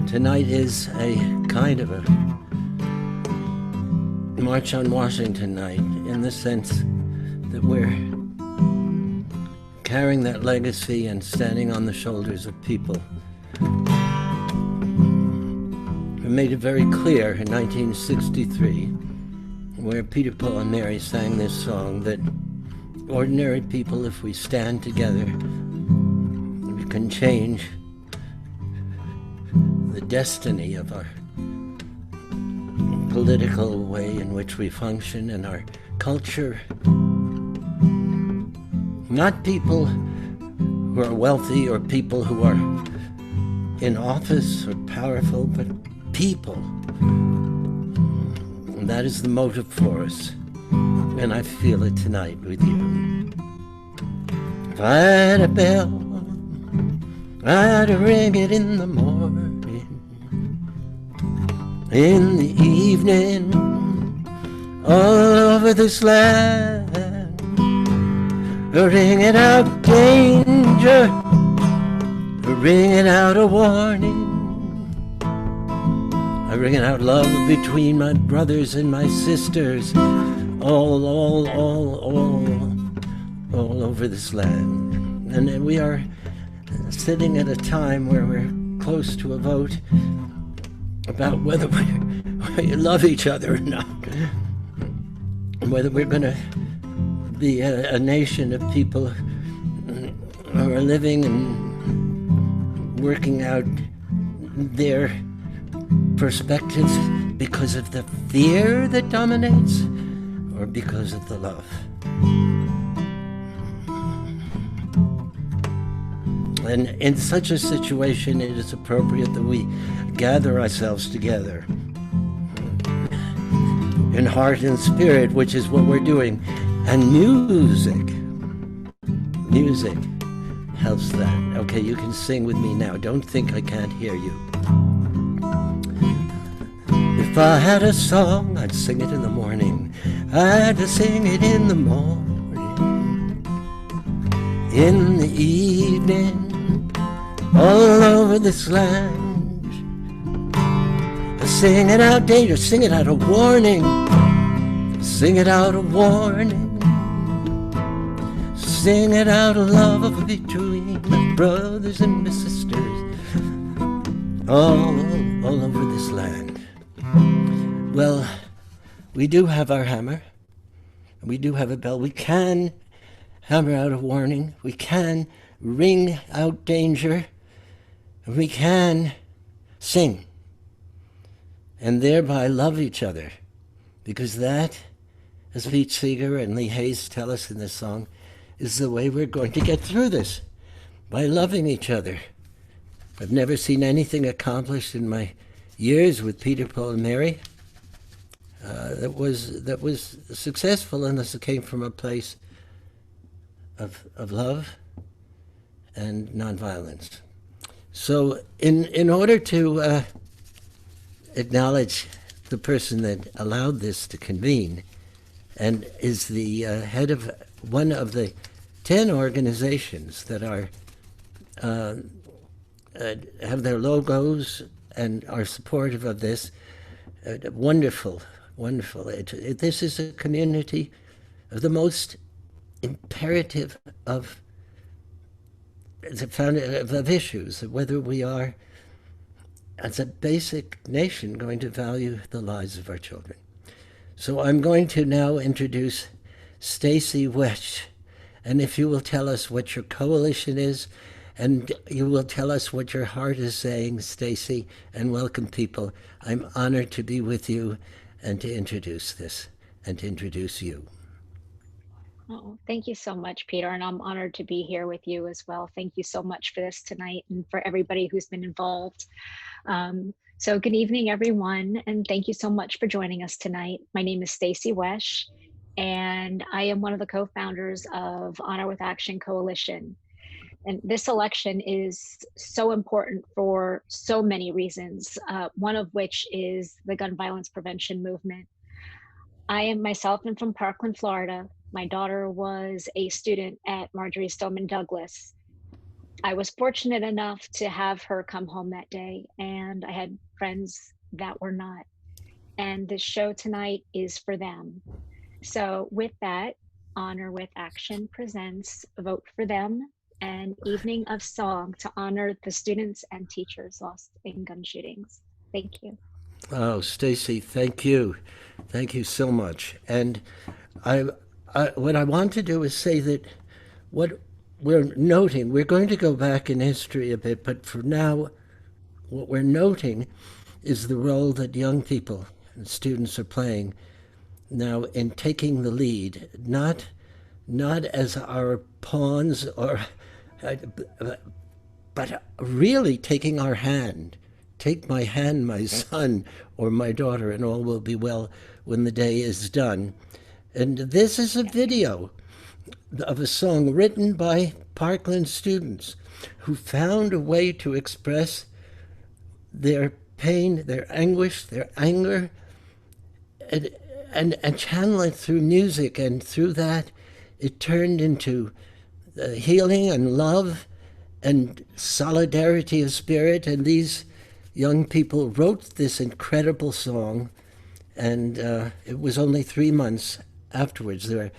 Tonight is a kind of a March on Washington night, in the sense that we're carrying that legacy and standing on the shoulders of people who made it very clear in 1963, where Peter, Paul, and Mary sang this song, that ordinary people, if we stand together, we can change the destiny of our political way in which we function and our culture. Not people who are wealthy or people who are in office or powerful, but people. And that is the motive for us. And I feel it tonight with you. If I had a bell, I'd ring it in the morning, in the evening, all over this land. Ring it out danger, ring it out a warning. I ring it out love between my brothers and my sisters, all over this land. And we are sitting at a time where we're close to a vote about whether we love each other or not, and whether we're going to be a nation of people who are living and working out their perspectives because of the fear that dominates, or because of the love. And in such a situation, it is appropriate that we gather ourselves together in heart and spirit, which is what we're doing. And music helps that. Okay, you can sing with me now. Don't think I can't hear you. If I had a song, I'd sing it in the morning. I'd sing it in the morning, in the evening, all over this land. Sing it out danger, sing it out a warning, sing it out a warning. Sing it out of love between my brothers and my sisters, all over this land. Well, we do have our hammer, we do have a bell. We can hammer out a warning, we can ring out danger, we can sing, and thereby love each other, because that, as Pete Seeger and Lee Hayes tell us in this song, is the way we're going to get through this, by loving each other. I've never seen anything accomplished in my years with Peter, Paul, and Mary that was successful unless it came from a place of love and nonviolence. So in order to acknowledge the person that allowed this to convene and is the head of one of the 10 organizations that are have their logos and are supportive of this. Wonderful. This is a community of the most imperative of issues, whether we are, as a basic nation, going to value the lives of our children. So I'm going to now introduce Stacy Wesch, and if you will tell us what your coalition is, and you will tell us what your heart is saying, Stacy, and welcome people. I'm honored to be with you and to introduce this and to introduce you. Oh, thank you so much, Peter, and I'm honored to be here with you as well. Thank you so much for this tonight and for everybody who's been involved. So good evening, everyone, and thank you so much for joining us tonight. My name is Stacy Wesch, and I am one of the co-founders of Honor with Action Coalition. And this election is so important for so many reasons, one of which is the gun violence prevention movement. I am myself am from Parkland, Florida. My daughter was a student at Marjory Stoneman-Douglas. I was fortunate enough to have her come home that day, and I had friends that were not. And this show tonight is for them. So with that, Honor with Action presents Vote for Them, an evening of song to honor the students and teachers lost in gun shootings. Thank you. Oh, Stacy, thank you. Thank you so much. And I, what I want to do is say that what we're noting, we're going to go back in history a bit, but for now, what we're noting is the role that young people and students are playing now in taking the lead, not as our pawns or but really taking our hand. Take my hand, my son or my daughter, and all will be well when the day is done. And this is a video of a song written by Parkland students who found a way to express their pain, their anguish, their anger, and channel it through music. And through that, it turned into healing and love and solidarity of spirit. And these young people wrote this incredible song, and it was only 3 months afterwards. There were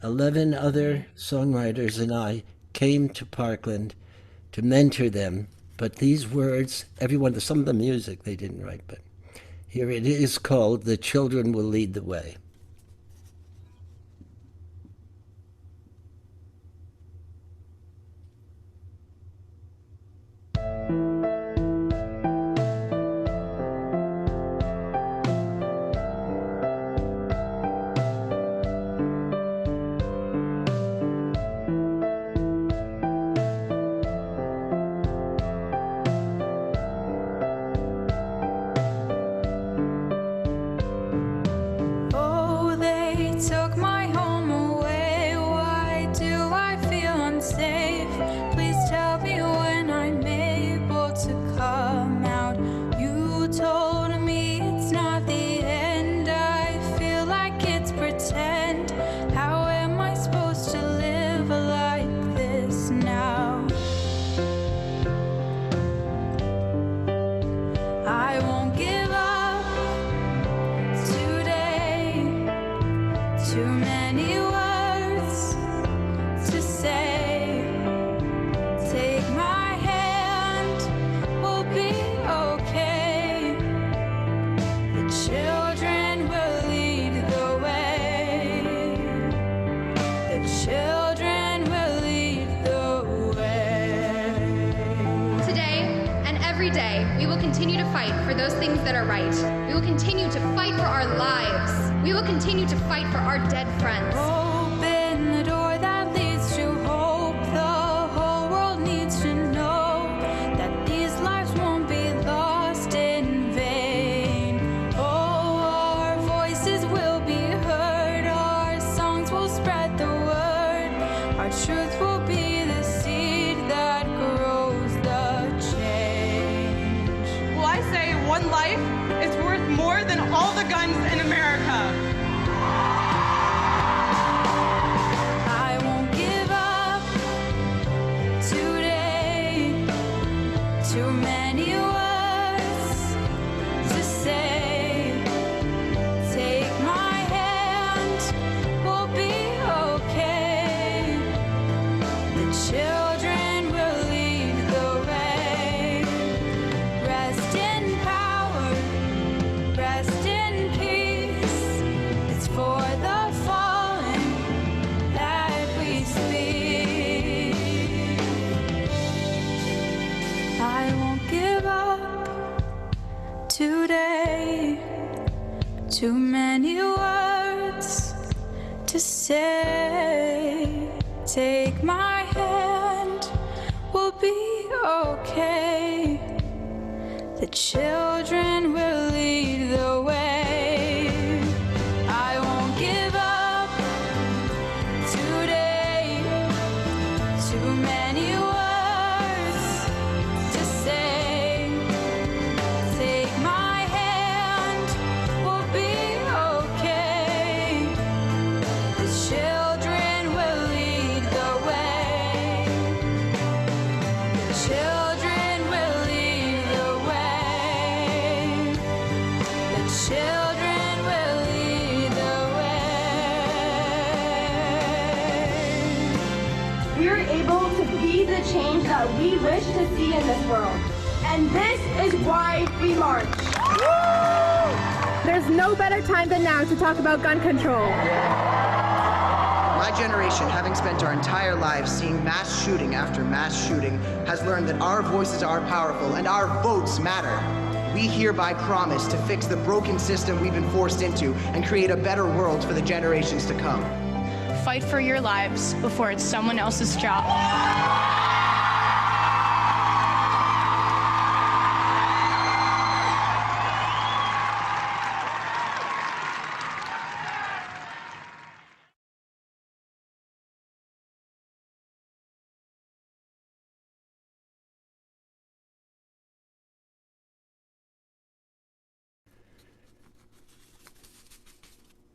11 other songwriters and I came to Parkland to mentor them. But these words, some of the music they didn't write, but here it is called The Children Will Lead the Way. Continue to fight for those things that are right. We will continue to fight for our lives. We will continue to fight for our dead friends. Open the door that leads to hope. The whole world needs to know that these lives won't be lost in vain. Oh, our voices will be heard. Our songs will spread the word. Our truth will be the seed that grows the change. Well, I say one life is worth more than all the guns in America. I won't give up today. Too many words to say. Take my hand, we'll be okay. The children will lead the way. Rest in power, rest in peace. It's for the fallen that we speak. I won't give up today. Too many words to say. Take my hand, we'll be okay. The children will lead the way. I won't give up today. Too many words to say. Take my hand, we'll be okay. The children will lead the way. we are able to be the change that we wish to see in this world. And this is why we march. There's no better time than now to talk about gun control. My generation, having spent our entire lives seeing mass shooting after mass shooting, has learned that our voices are powerful and our votes matter. We hereby promise to fix the broken system we've been forced into and create a better world for the generations to come. Fight for your lives before it's someone else's job.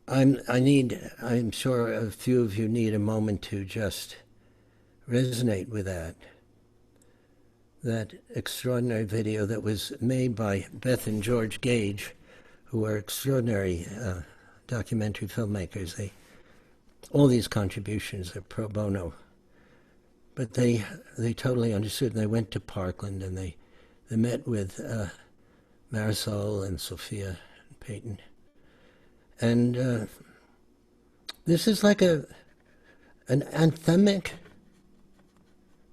I'm sure a few of you need a moment to just resonate with that extraordinary video that was made by Beth and George Gage, who are extraordinary documentary filmmakers. All these contributions are pro bono, but they totally understood, and they went to Parkland, and they met with Marisol and Sophia and Peyton. And this is like an anthemic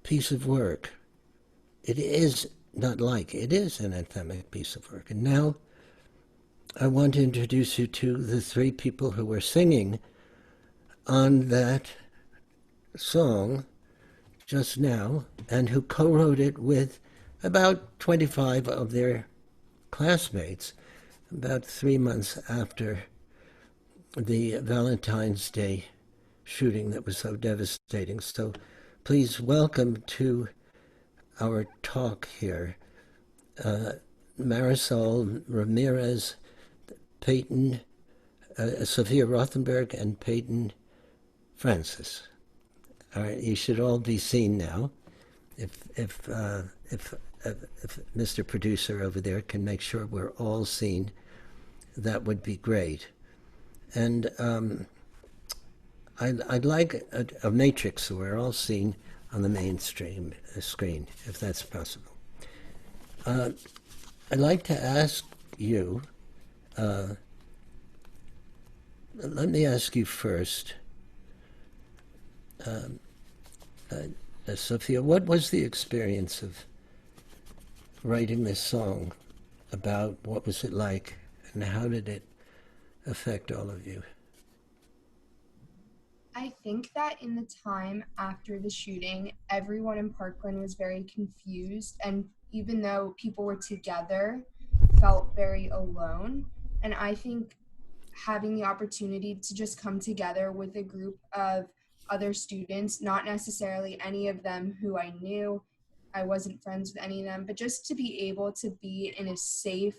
piece of work. It is not like, it is an anthemic piece of work. And now I want to introduce you to the three people who were singing on that song just now and who co-wrote it with about 25 of their classmates about 3 months after the Valentine's Day shooting that was so devastating. So please welcome to our talk here Marisol Ramirez, Peyton, Sophia Rothenberg, and Peyton Francis. All right, you should all be seen now. If Mr. Producer over there can make sure we're all seen, that would be great. And I'd like a matrix so we're all seen on the mainstream screen, if that's possible. I'd like to ask you, let me ask you first, Sophia, what was the experience of writing this song about? What was it like, and how did it affect all of you? I think that in the time after the shooting, everyone in Parkland was very confused, and even though people were together, felt very alone. And I think having the opportunity to just come together with a group of other students, not necessarily any of them who I knew, I wasn't friends with any of them, but just to be able to be in a safe,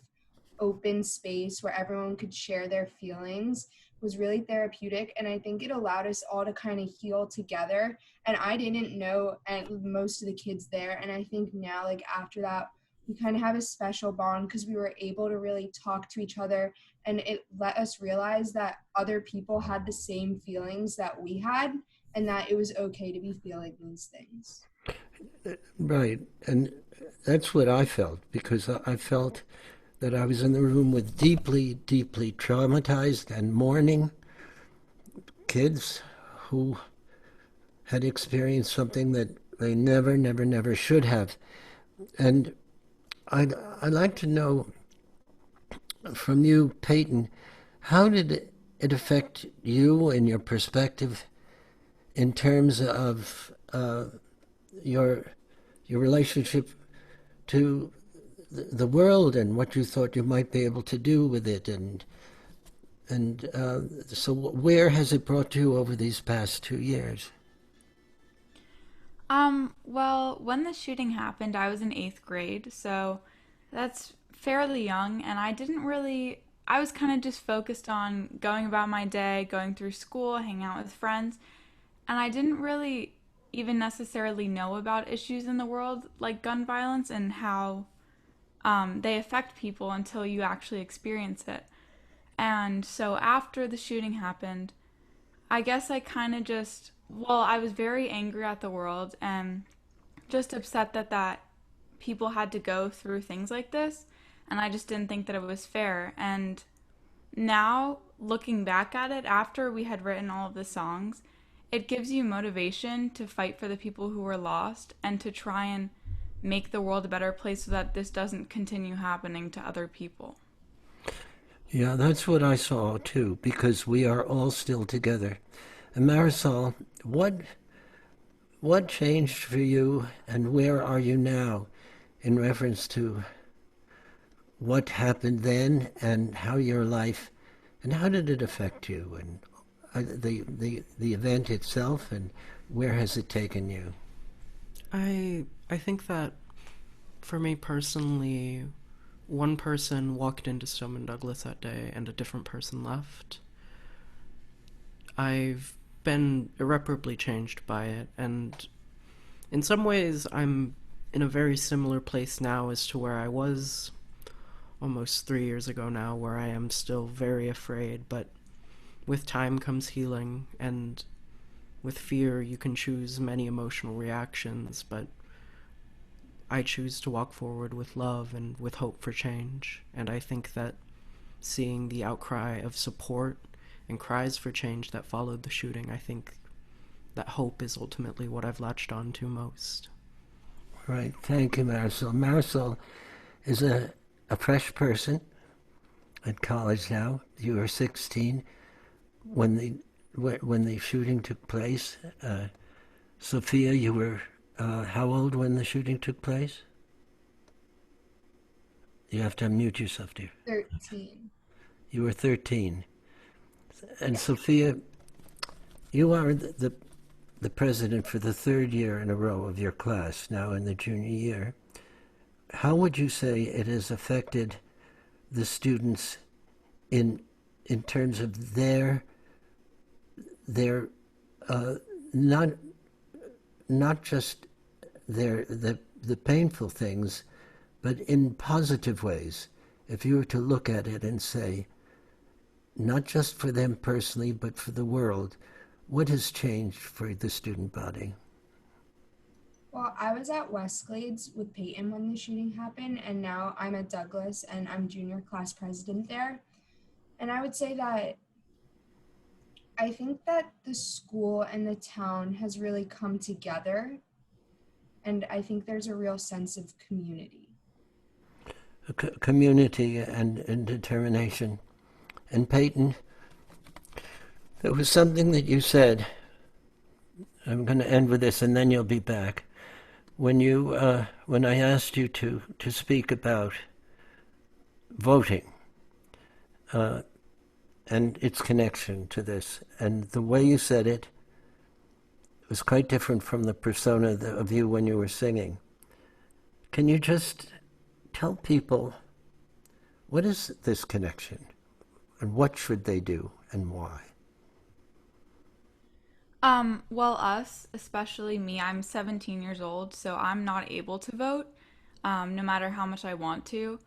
open space where everyone could share their feelings was really therapeutic. And I think it allowed us all to kind of heal together. And I didn't know most of the kids there. And I think now, like after that, we kind of have a special bond because we were able to really talk to each other, and it let us realize that other people had the same feelings that we had, and that it was okay to be feeling these things. Right. And that's what I felt, because I felt that I was in the room with deeply, deeply traumatized and mourning kids who had experienced something that they never should have. And I'd like to know from you, Peyton, how did it affect you and your perspective in terms of your relationship to the world and what you thought you might be able to do with it, and so where has it brought you over these past 2 years? Well, when the shooting happened, I was in 8th grade, so that's fairly young, and I was kind of just focused on going about my day, going through school, hanging out with friends, and I didn't really even necessarily know about issues in the world like gun violence and how they affect people until you actually experience it. And so after the shooting happened, I guess I kind of just, well, I was very angry at the world and just upset that people had to go through things like this, and I just didn't think that it was fair. And now, looking back at it, after we had written all of the songs, it gives you motivation to fight for the people who were lost and to try and make the world a better place so that this doesn't continue happening to other people. Yeah, that's what I saw too, because we are all still together. And Marisol, what changed for you, and where are you now in reference to what happened then and how your life, and how did it affect you, and the event itself, and where has it taken you? I think that for me personally, one person walked into Stoneman-Douglas that day and a different person left. I've been irreparably changed by it, and in some ways I'm in a very similar place now as to where I was almost 3 years ago now, where I am still very afraid, but with time comes healing, and with fear you can choose many emotional reactions, but I choose to walk forward with love and with hope for change. And I think that seeing the outcry of support and cries for change that followed the shooting, I think that hope is ultimately what I've latched on to most. Right. Thank you, Marisol. Marisol is a fresh person at college now. You were 16 when the shooting took place. Sophia, you were how old when the shooting took place? You have to unmute yourself, dear. 13. You were 13. And Sophia, you are the president for the third year in a row of your class, now in the junior year. How would you say it has affected the students in terms of their not just the painful things, but in positive ways? If you were to look at it and say, not just for them personally, but for the world, what has changed for the student body? Well, I was at Westglades with Peyton when the shooting happened, and now I'm at Douglas and I'm junior class president there. And I would say that I think that the school and the town has really come together, and I think there's a real sense of community. Community and determination. And Peyton, there was something that you said. I'm going to end with this, and then you'll be back. When I asked you to speak about voting and its connection to this, and the way you said it was quite different from the persona of you when you were singing. Can you just tell people, what is this connection, and what should they do, and why? Well, us, especially me, I'm 17 years old, so I'm not able to vote, no matter how much I want to.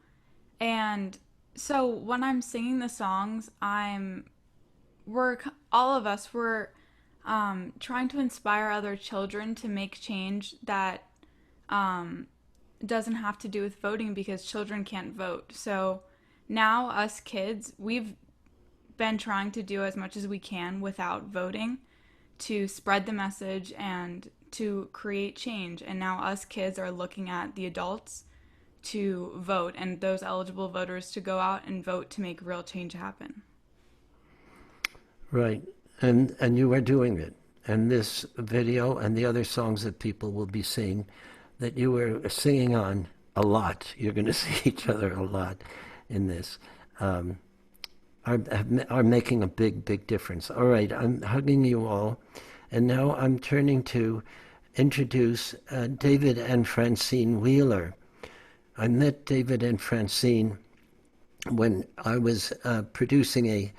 And so when I'm singing the songs, all of us, we're trying to inspire other children to make change that doesn't have to do with voting, because children can't vote. So now us kids, we've been trying to do as much as we can without voting to spread the message and to create change. And now us kids are looking at the adults to vote, and those eligible voters to go out and vote to make real change happen. Right. And you are doing it. And this video and the other songs that people will be seeing that you were singing on a lot, you're going to see each other a lot in this, are making a big difference. All right, I'm hugging you all, and now I'm turning to introduce David and Francine Wheeler. I met David and Francine when I was producing a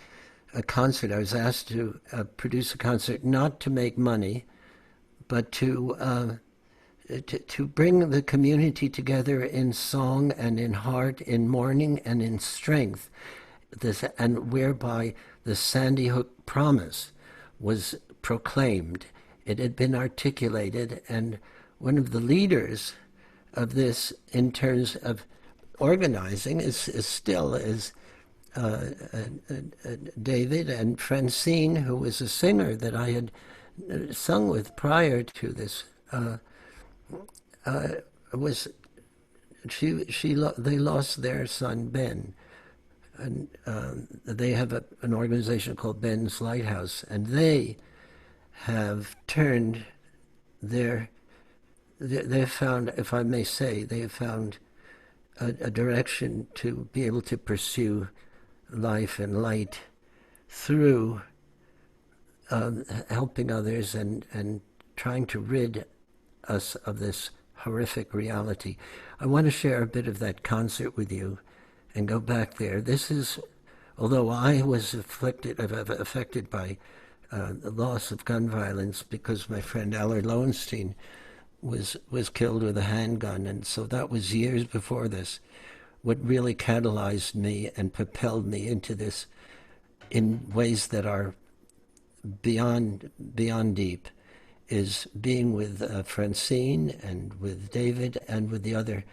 concert. I was asked to produce a concert not to make money, but to bring the community together in song and in heart, in mourning and in strength. And whereby the Sandyhook promise was proclaimed. It had been articulated, and one of the leaders of this in terms of organizing is David, and Francine, who was a singer that I had sung with prior to this, they lost their son Ben, and they have an organization called Ben's Lighthouse, and they have turned they have found, if I may say, they have found a direction to be able to pursue life and light through helping others and trying to rid us of this horrific reality. I want to share a bit of that concert with you and go back there. This is, although I was affected by the loss of gun violence because my friend Allard Lowenstein was killed with a handgun, and so that was years before this. What really catalyzed me and propelled me into this in ways that are beyond deep is being with Francine and with David and with the other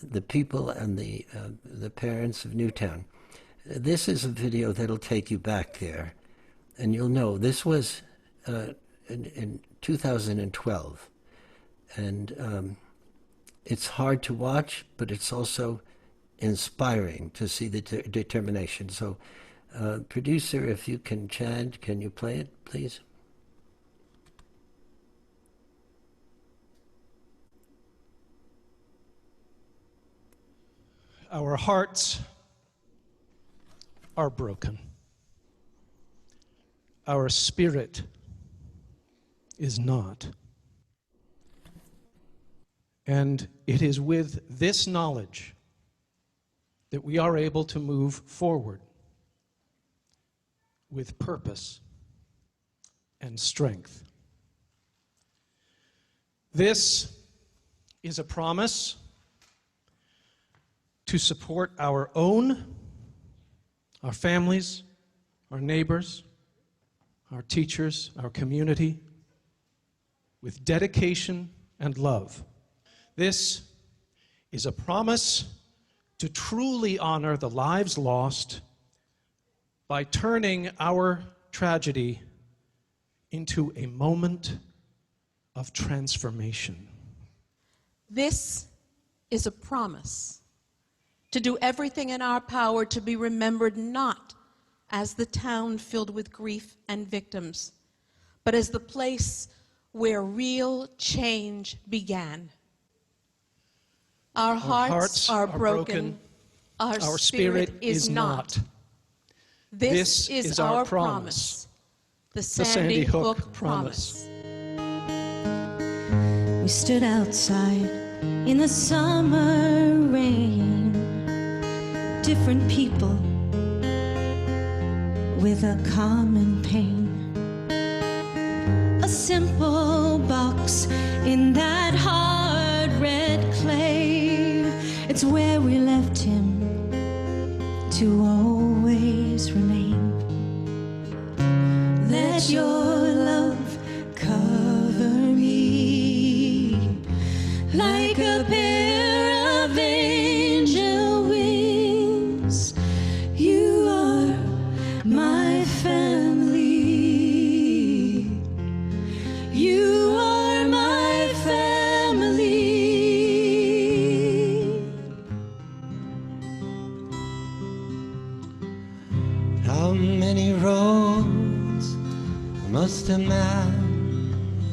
the people and the parents of Newtown. This is a video that'll take you back there, and you'll know this was in 2012. And it's hard to watch, but it's also inspiring to see the determination. So, producer, if you can, Chad, can you play it, please? Our hearts are broken. Our spirit is not. And it is with this knowledge that we are able to move forward with purpose and strength. This is a promise to support our own, our families, our neighbors, our teachers, our community, with dedication and love. This is a promise to truly honor the lives lost by turning our tragedy into a moment of transformation. This is a promise to do everything in our power to be remembered not as the town filled with grief and victims, but as the place where real change began. Our hearts are broken. Our spirit is not. This is our promise. The Sandyhook promise. We stood outside in the summer rain. Different people with a common pain. A simple box in that hard red clay. It's where we left him to always remain. Let your love cover me like a pair of angel wings. You are my family. You are my family. How many roads must a man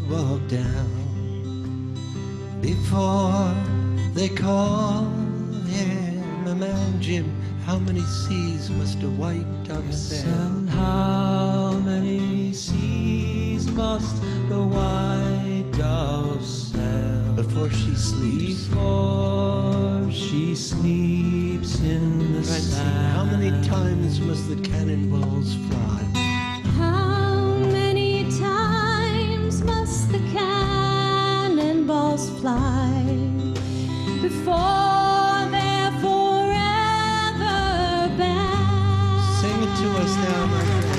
walk down before they call him a man, Jim? How many seas must a white dove sail? And how many seas must the white dove sail before she sleeps? Before she sleeps in the sand. How many times must the cannonballs fly? How many times must the cannonballs fly before they're forever back? Sing it to us now, my friends.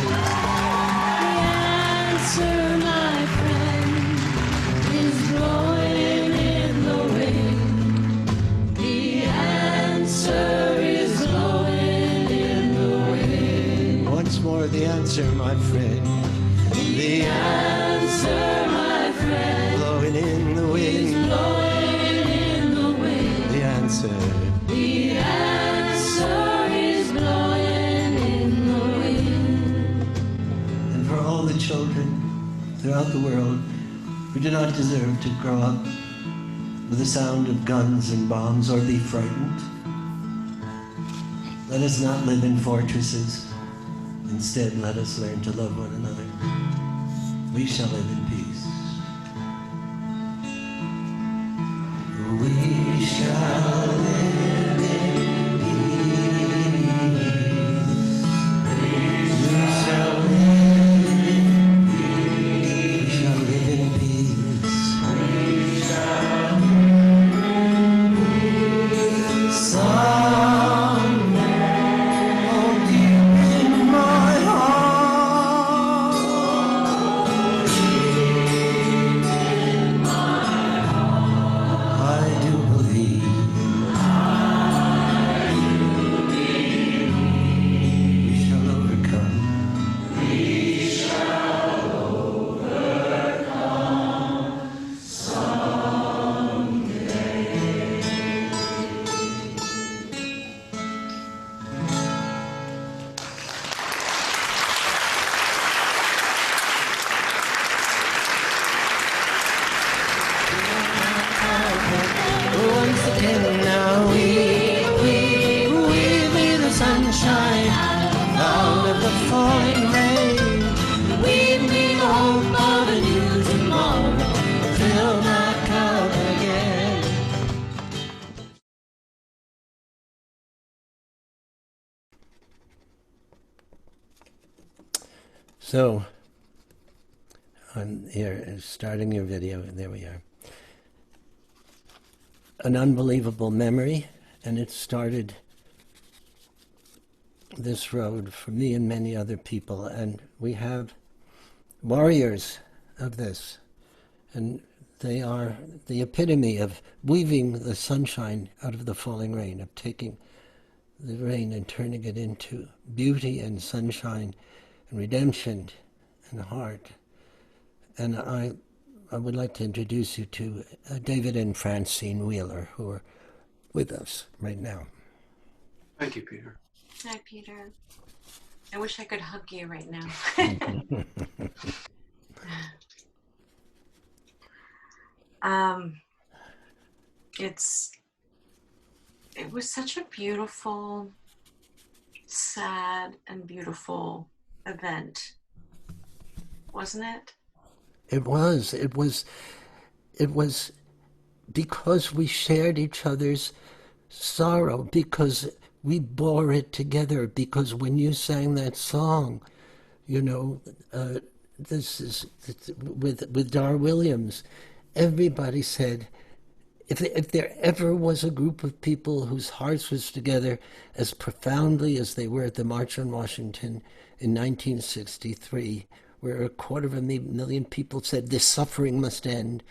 throughout the world who do not deserve to grow up with the sound of guns and bombs or be frightened. Let us not live in fortresses. Instead, let us learn to love one another. We shall live in peace. We shall live in peace. We shall live in peace. We shall live in peace. We shall live in peace. Someday, oh, deep in my heart, deep in my heart, I do believe. We shall overcome. We shall overcome someday. Once again now we be the sunshine out of the falling rain. We be the hope of a new tomorrow. Fill my cup again. So, on here, starting your video, there we are. An unbelievable memory, and it started this road for me and many other people, and we have warriors of this, and they are the epitome of weaving the sunshine out of the falling rain, of taking the rain and turning it into beauty and sunshine and redemption and heart. And I would like to introduce you to David and Francine Wheeler, who are with us right now. Thank you, Peter. Hi, Peter. I wish I could hug you right now. It was such a beautiful, sad, and beautiful event, wasn't it? It was because we shared each other's sorrow, because we bore it together, because when you sang that song, you know, this is with Dar Williams, everybody said, if there ever was a group of people whose hearts was together as profoundly as they were at the March on Washington in 1963, where 250,000 people said this suffering must end,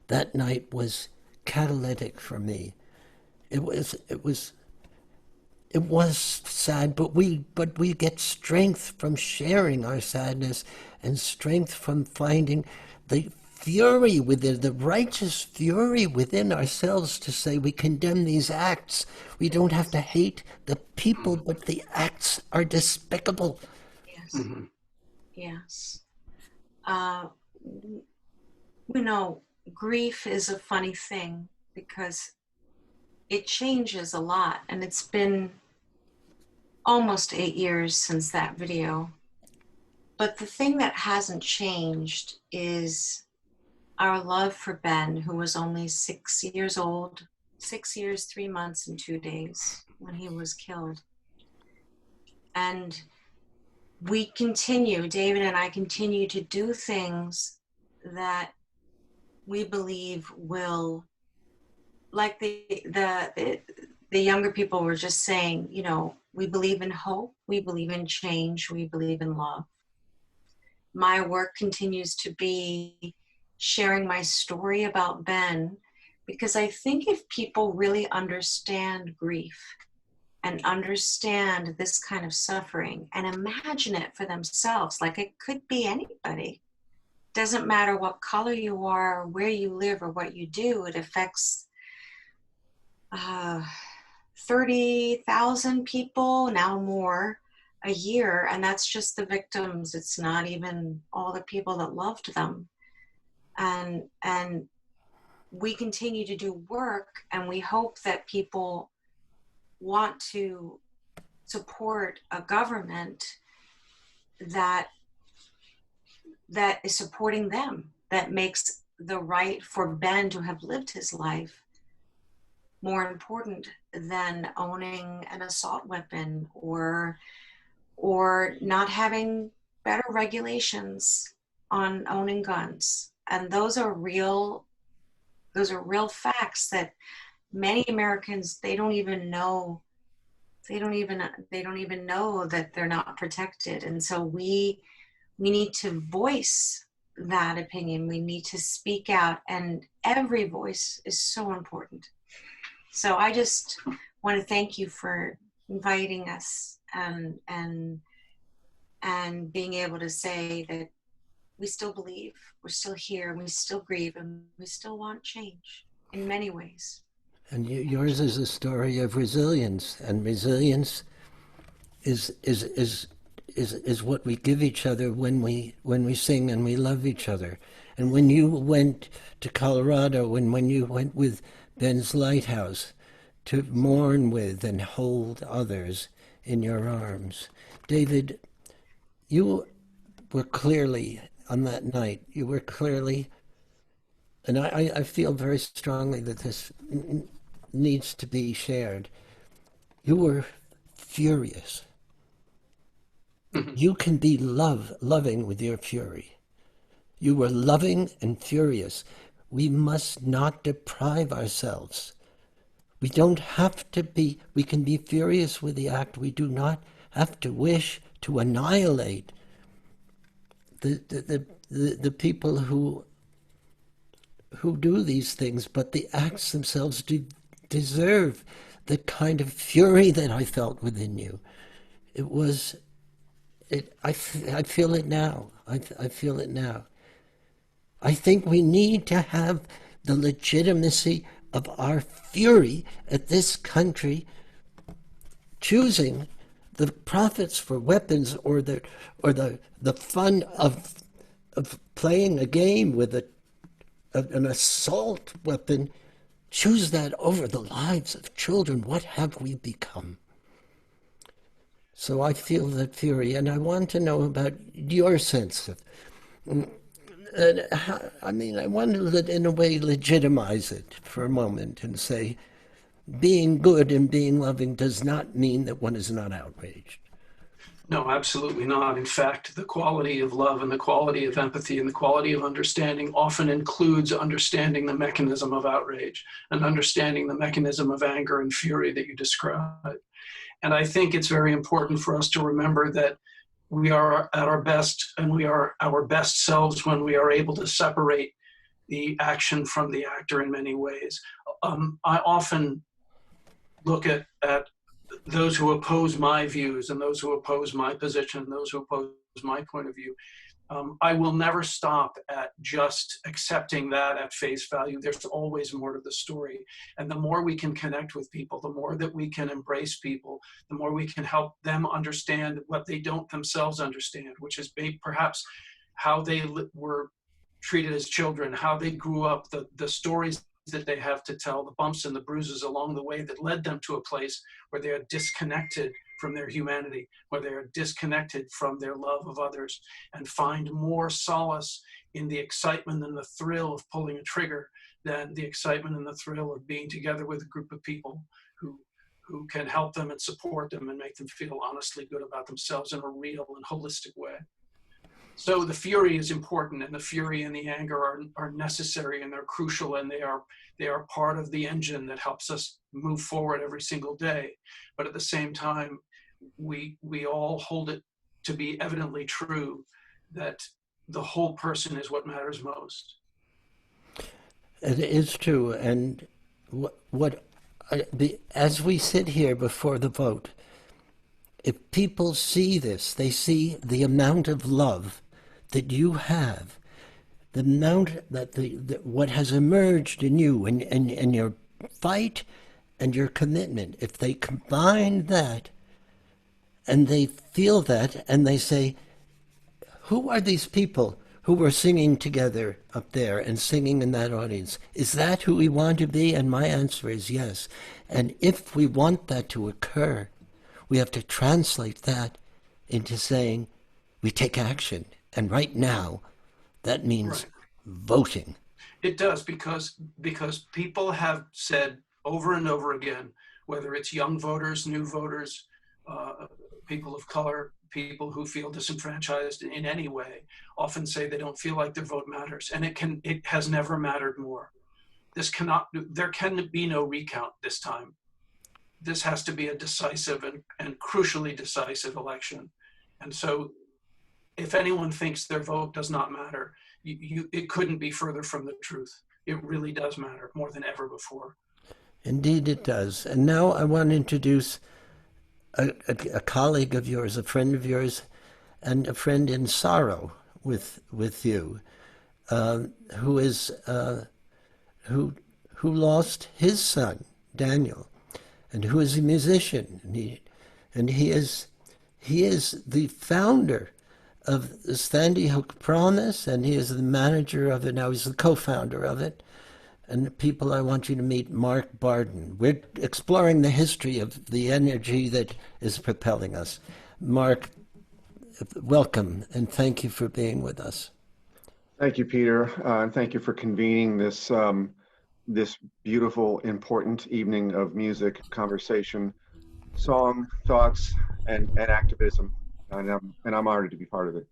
that night was catalytic for me. It was sad, but we get strength from sharing our sadness, and strength from finding the fury within, the righteous fury within ourselves to say we condemn these acts. We don't have to hate the people, but the acts are despicable. Yes. Mm-hmm. Yes. You know, grief is a funny thing because it changes a lot, and it's been almost 8 years since that video. But the thing that hasn't changed is our love for Ben, who was only 6 years old, 6 years, 3 months, and 2 days when he was killed. And we continue, David and I continue to do things that we believe will, like the younger people were just saying, you know, we believe in hope, we believe in change, we believe in love. My work continues to be sharing my story about Ben, because I think if people really understand grief and understand this kind of suffering and imagine it for themselves, like it could be anybody. Doesn't matter what color you are, or where you live, or what you do, it affects 30,000 people, now more, a year, and that's just the victims. It's not even all the people that loved them. And we continue to do work, and we hope that people want to support a government that is supporting them, that makes the right for Ben to have lived his life more important than owning an assault weapon or not having better regulations on owning guns. And those are real facts that many Americans, they don't even know that they're not protected. And so we need to voice that opinion. We need to speak out, and every voice is so important. So I just want to thank you for inviting us and being able to say that we still believe, we're still here, we still grieve, and we still want change in many ways. And yours is a story of resilience, and resilience is what we give each other when we sing and we love each other. And when you went to Colorado, and when you went with Ben's Lighthouse to mourn with and hold others in your arms, David, you were clearly, on that night, you were clearly, and I feel very strongly that this needs to be shared, you were furious. You can be loving with your fury. You were loving and furious. We must not deprive ourselves. We don't have to be, we can be furious with the act. We do not have to wish to annihilate the people who do these things, but the acts themselves do deserve the kind of fury that I felt within you. I feel it now. I feel it now. I think we need to have the legitimacy of our fury at this country choosing the profits for weapons or the fun of playing a game with an assault weapon. Choose that over the lives of children. What have we become? So I feel that fury, and I want to know about your sense of. I mean, I want to, in a way, legitimize it for a moment and say, being good and being loving does not mean that one is not outraged. No, absolutely not. In fact, the quality of love and the quality of empathy and the quality of understanding often includes understanding the mechanism of outrage and understanding the mechanism of anger and fury that you described. And I think it's very important for us to remember that we are at our best, and we are our best selves when we are able to separate the action from the actor in many ways. I often look at those who oppose my views and those who oppose my position, and those who oppose my point of view. I will never stop at just accepting that at face value. There's always more to the story. And the more we can connect with people, the more that we can embrace people, the more we can help them understand what they don't themselves understand, which is perhaps how they were treated as children, how they grew up, the stories that they have to tell, the bumps and the bruises along the way that led them to a place where they are disconnected from their humanity, where they are disconnected from their love of others, and find more solace in the excitement and the thrill of pulling a trigger than the excitement and the thrill of being together with a group of people who can help them and support them and make them feel honestly good about themselves in a real and holistic way. So the fury is important, and the fury and the anger are necessary, and they're crucial, and they are part of the engine that helps us move forward every single day. But at the same time, we all hold it to be evidently true that the whole person is what matters most. It is true, and as we sit here before the vote, if people see this, they see the amount of love that you have, the amount that what has emerged in you and your fight and your commitment. If they combine that And they feel that, and they say, who are these people who were singing together up there and singing in that audience? Is that who we want to be? And my answer is yes. And if we want that to occur, we have to translate that into saying we take action. And right now, that means voting. It does, because people have said over and over again, whether it's young voters, new voters, people of color, people who feel disenfranchised in any way, often say they don't feel like their vote matters, and it has never mattered more. There can be no recount this time. This has to be a decisive and crucially decisive election. And so if anyone thinks their vote does not matter, it couldn't be further from the truth. It really does matter more than ever before. Indeed it does. And now I want to introduce a colleague of yours, a friend of yours, and a friend in sorrow with you, who lost his son, Daniel, and who is a musician. And he is the founder of the Sandyhook Promise, and he is the manager of it now. He's the co-founder of it. And the people I want you to meet, Mark Barden. We're exploring the history of the energy that is propelling us. Mark, welcome, and thank you for being with us. Thank you, Peter, and thank you for convening this this beautiful, important evening of music, conversation, song, thoughts, and activism. And I'm honored to be part of it.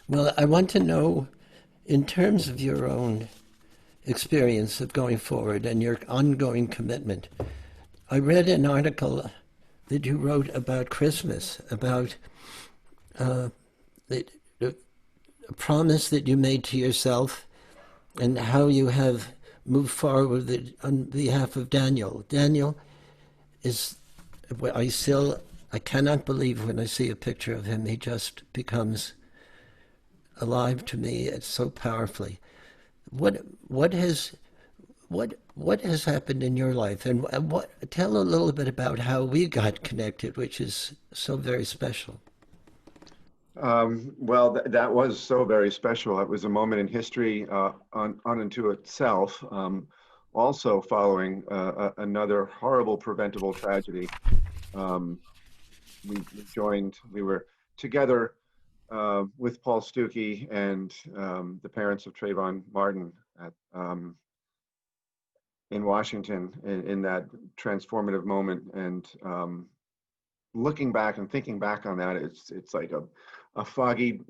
Well, I want to know, in terms of your own experience of going forward and your ongoing commitment, I read an article that you wrote about Christmas, about a promise that you made to yourself and how you have moved forward on behalf of Daniel. Daniel is, I cannot believe when I see a picture of him. He just becomes alive to me so powerfully. What has happened in your life, and tell a little bit about how we got connected, which is so very special. Well, that was so very special. It was a moment in history unto itself. Also following another horrible preventable tragedy. We were together with Paul Stuckey and the parents of Trayvon Martin in Washington in that transformative moment. And looking back and thinking back on that, it's like a foggy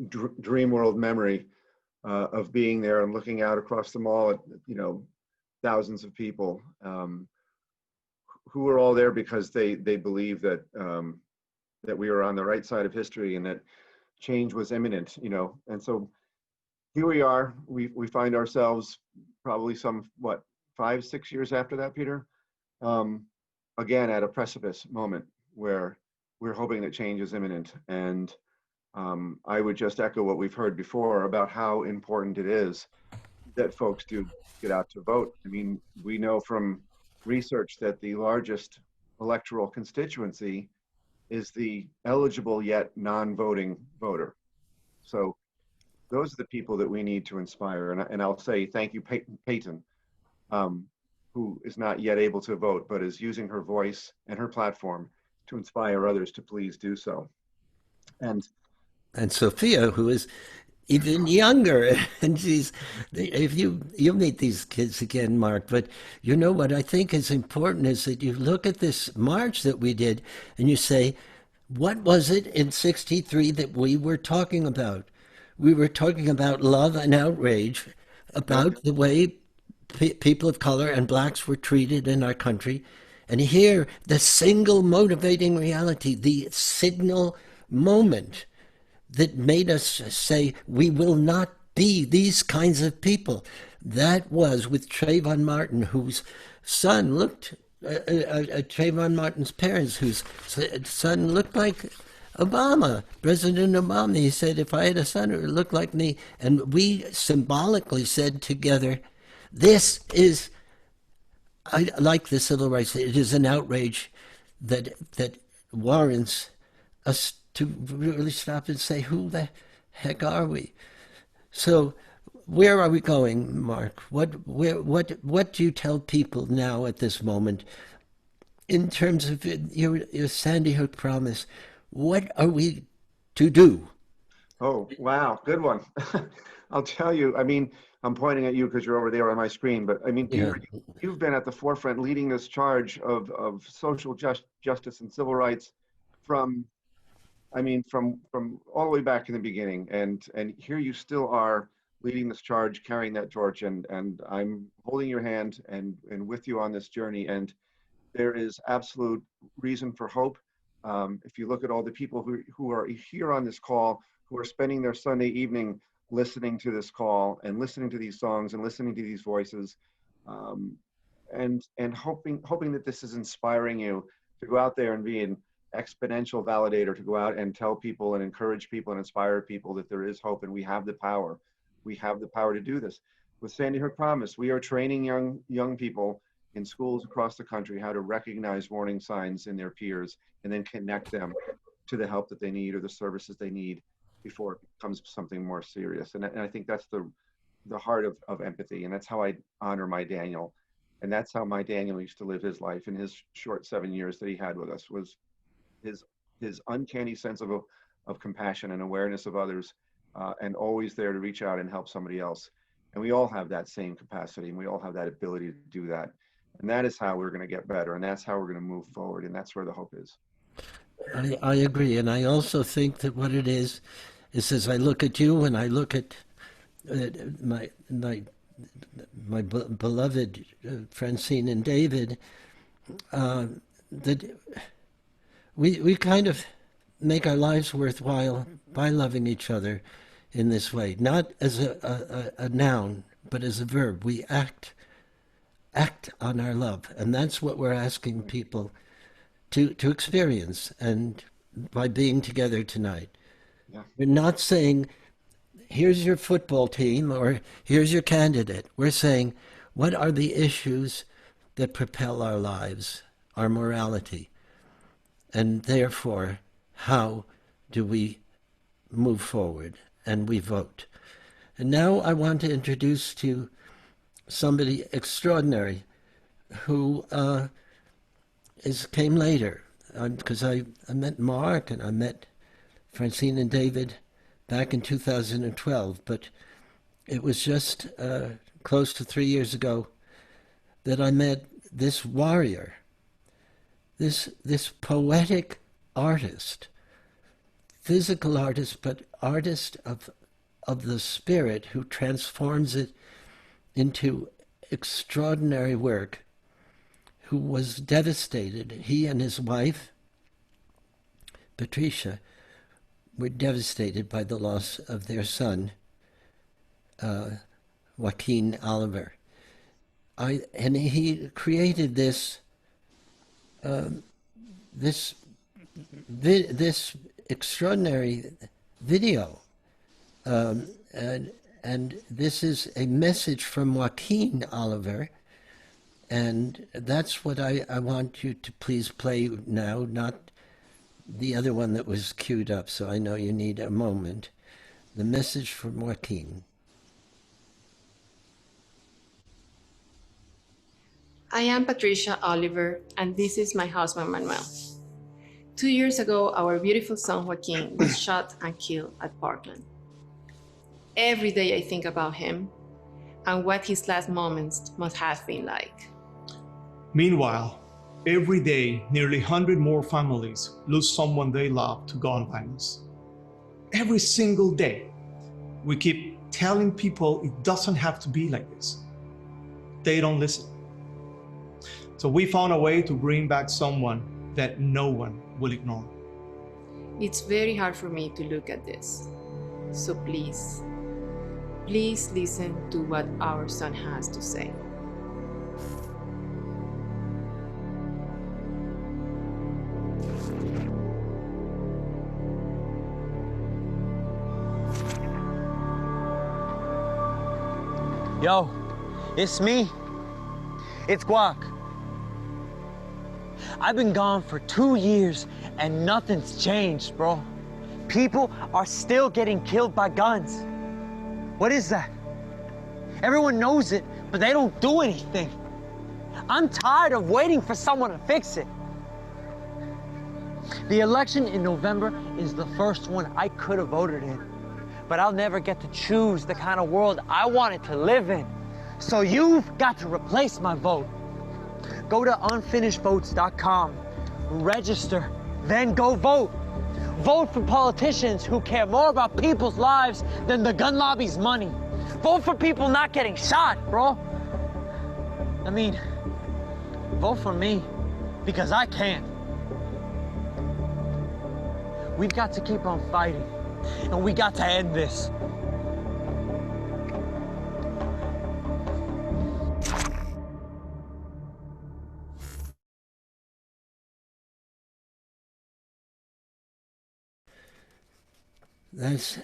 dream world memory of being there and looking out across the mall at thousands of people who were all there because they believed that that we were on the right side of history and that change was imminent, and so here we are. We find ourselves probably 5-6 years after that, Peter, again at a precipice moment where we're hoping that change is imminent. And I would just echo what we've heard before about how important it is that folks do get out to vote. I mean, we know from research that the largest electoral constituency is the eligible yet non-voting voter. So those are the people that we need to inspire. And I'll say thank you, Peyton, who is not yet able to vote, but is using her voice and her platform to inspire others to please do so. And Sophia, who is even younger, and if you'll meet these kids again, Mark, but you know what I think is important is that you look at this march that we did and you say, what was it in '63 that we were talking about? We were talking about love and outrage about the way people of color and blacks were treated in our country. And here, the single motivating reality, the signal moment that made us say, we will not be these kinds of people. That was with Trayvon Martin, whose son looked, Trayvon Martin's parents, whose son looked like Obama, President Obama. He said, if I had a son, it would look like me. And we symbolically said together, this is, like the civil rights, it is an outrage that warrants us to really stop and say, who the heck are we? So where are we going, Mark? What do you tell people now at this moment in terms of your Sandy Hook promise? What are we to do? Oh, wow. Good one. I'll tell you, I mean, I'm pointing at you because you're over there on my screen, but I mean, Peter, you've been at the forefront leading this charge of social justice and civil rights from all the way back in the beginning. And here you still are leading this charge, carrying that torch, and I'm holding your hand and with you on this journey. And there is absolute reason for hope. If you look at all the people who are here on this call, who are spending their Sunday evening listening to this call and listening to these songs and listening to these voices, and hoping that this is inspiring you to go out there and be an exponential validator, to go out and tell people and encourage people and inspire people that there is hope and we have the power. We have the power to do this. With Sandy Hook Promise, we are training young people in schools across the country how to recognize warning signs in their peers and then connect them to the help that they need or the services they need before it becomes something more serious. And I think that's the heart of empathy. And that's how I honor my Daniel. And that's how my Daniel used to live his life in his short 7 years that he had with us, was his uncanny sense of compassion and awareness of others, and always there to reach out and help somebody else. And we all have that same capacity, and we all have that ability to do that. And that is how we're going to get better, and that's how we're going to move forward, and that's where the hope is. I agree, and I also think that what it is as I look at you and I look at my beloved Francine and David, that we kind of make our lives worthwhile by loving each other in this way, not as a noun, but as a verb. We act on our love, and that's what we're asking people to experience, and by being together tonight. Yeah. We're not saying, here's your football team or here's your candidate. We're saying, what are the issues that propel our lives, our morality? And therefore, how do we move forward? And we vote. And now I want to introduce to you somebody extraordinary who came later, because I met Mark and I met Francine and David back in 2012, but it was just close to 3 years ago that I met this warrior, this poetic artist, physical artist, but artist of the spirit, who transforms it into extraordinary work, who was devastated. He and his wife, Patricia, were devastated by the loss of their son, Joaquin Oliver. And he created this extraordinary video, and this is a message from Joaquin Oliver, and that's what I want you to please play now, not the other one that was queued up, so I know you need a moment. The message from Joaquin. I am Patricia Oliver, and this is my husband, Manuel. 2 years ago, our beautiful son, Joaquin, was shot and killed at Parkland. Every day I think about him and what his last moments must have been like. Meanwhile, every day, nearly 100 more families lose someone they love to gun violence. Every single day, we keep telling people it doesn't have to be like this. They don't listen. So we found a way to bring back someone that no one will ignore. It's very hard for me to look at this. So please listen to what our son has to say. Yo, it's me. It's Guac. I've been gone for 2 years and nothing's changed, bro. People are still getting killed by guns. What is that? Everyone knows it, but they don't do anything. I'm tired of waiting for someone to fix it. The election in November is the first one I could have voted in, but I'll never get to choose the kind of world I wanted to live in. So you've got to replace my vote. Go to unfinishedvotes.com, register, then go vote. Vote for politicians who care more about people's lives than the gun lobby's money. Vote for people not getting shot, bro. I mean, vote for me, because I can. We've got to keep on fighting, and we got to end this. That's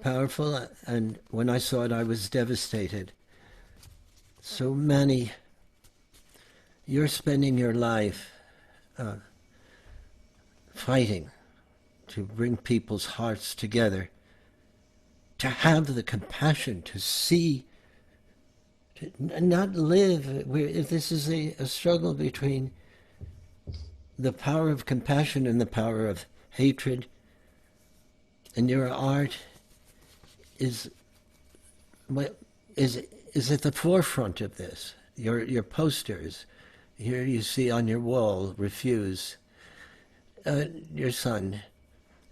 powerful, and when I saw it, I was devastated. So many, you're spending your life fighting to bring people's hearts together, to have the compassion to see, to not live. This is a struggle between the power of compassion and the power of hatred. And your art is at the forefront of this. Your posters, here you see on your wall, refuse, your son,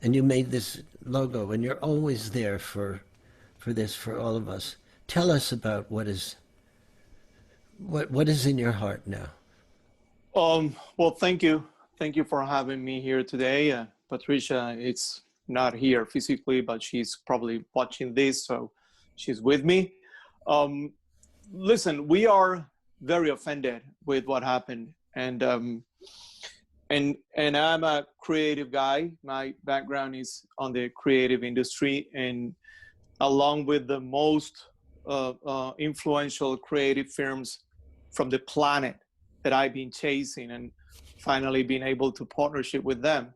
and you made this logo, and you're always there for this, for all of us. Tell us about what is in your heart now. Well, thank you for having me here today. Patricia, it's not here physically, but she's probably watching this, so she's with me. Listen, we are very offended with what happened, and I'm a creative guy. My background is on the creative industry, and along with the most influential creative firms from the planet that I've been chasing and finally being able to partnership with them,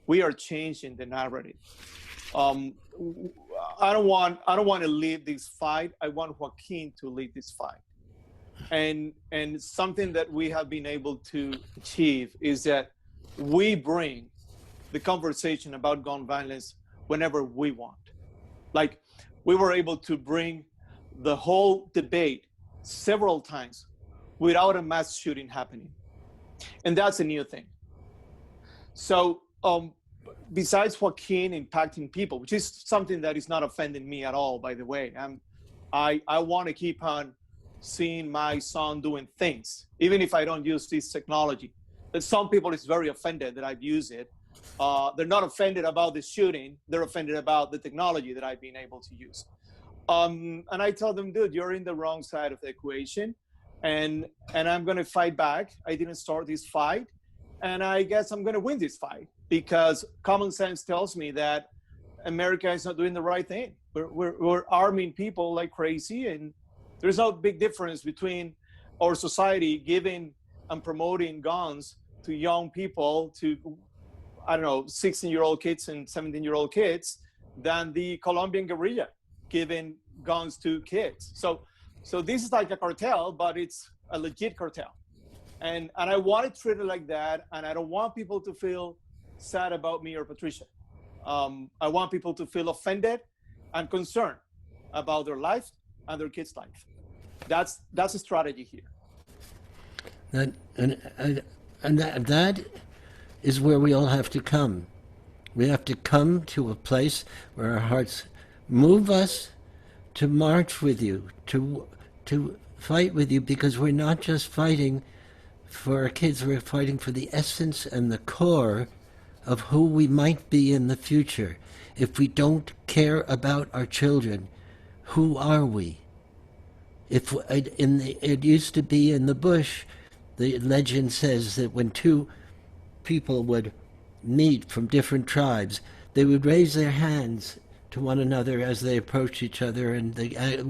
we are changing the narrative. I don't want to lead this fight. I want Joaquin to lead this fight. And something that we have been able to achieve is that we bring the conversation about gun violence whenever we want. Like, we were able to bring the whole debate several times without a mass shooting happening. And that's a new thing. So, besides Joaquin impacting people, which is something that is not offending me at all, by the way, I want to keep on seeing my son doing things, even if I don't use this technology. But some people is very offended that I've used it. They're not offended about the shooting. They're offended about the technology that I've been able to use. And I tell them, dude, you're in the wrong side of the equation. And I'm going to fight back. I didn't start this fight. And I guess I'm going to win this fight, because common sense tells me that America is not doing the right thing. We're arming people like crazy, and there's no big difference between our society giving and promoting guns to young people, to, I don't know, 16-year-old kids and 17-year-old kids, than the Colombian guerrilla giving guns to kids. So this is like a cartel, but it's a legit cartel. And I want to treat it like that, and I don't want people to feel sad about me or Patricia. I want people to feel offended and concerned about their life and their kids' life. That's a strategy here. That is where we all have to come. We have to come to a place where our hearts move us to march with you, to fight with you, because we're not just fighting for our kids, we're fighting for the essence and the core of who we might be in the future. If we don't care about our children, who are we? It used to be in the bush, the legend says that when two people would meet from different tribes, they would raise their hands to one another as they approached each other, and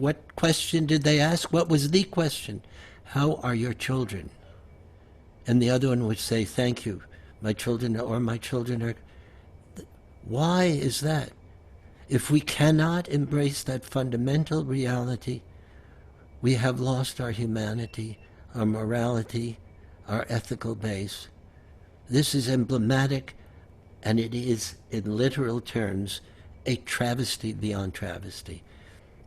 what question did they ask? What was the question? How are your children? and the other one would say, thank you. My children are... Why is that? If we cannot embrace that fundamental reality, we have lost our humanity, our morality, our ethical base. This is emblematic, and it is, in literal terms, a travesty beyond travesty.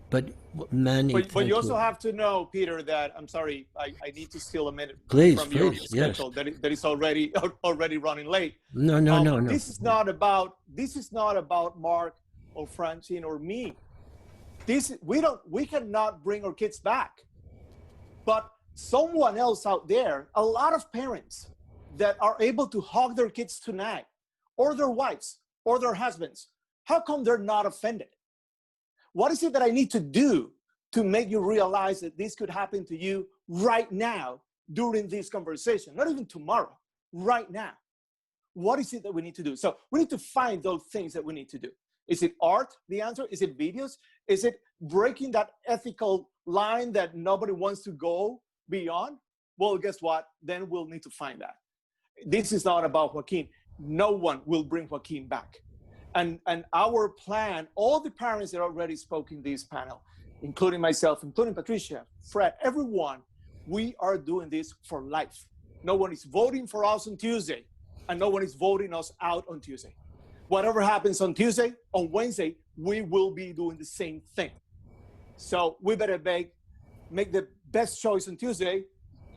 But Manny, but you also have to know, Peter, that I'm sorry, I need to steal a minute from your schedule. Yes. That is already running late. No. This is not about Mark or Francine or me. We cannot bring our kids back, but someone else out there, a lot of parents that are able to hug their kids tonight, or their wives, or their husbands. How come they're not offended? What is it that I need to do to make you realize that this could happen to you right now during this conversation? Not even tomorrow, right now. What is it that we need to do? So we need to find those things that we need to do. Is it art, the answer? Is it videos? Is it breaking that ethical line that nobody wants to go beyond? Well, guess what? Then we'll need to find that. This is not about Joaquin. No one will bring Joaquin back. And our plan, all the parents that already spoke in this panel, including myself, including Patricia, Fred, everyone, we are doing this for life. No one is voting for us on Tuesday, and no one is voting us out on Tuesday. Whatever happens on Tuesday, on Wednesday, we will be doing the same thing. So we better make the best choice on Tuesday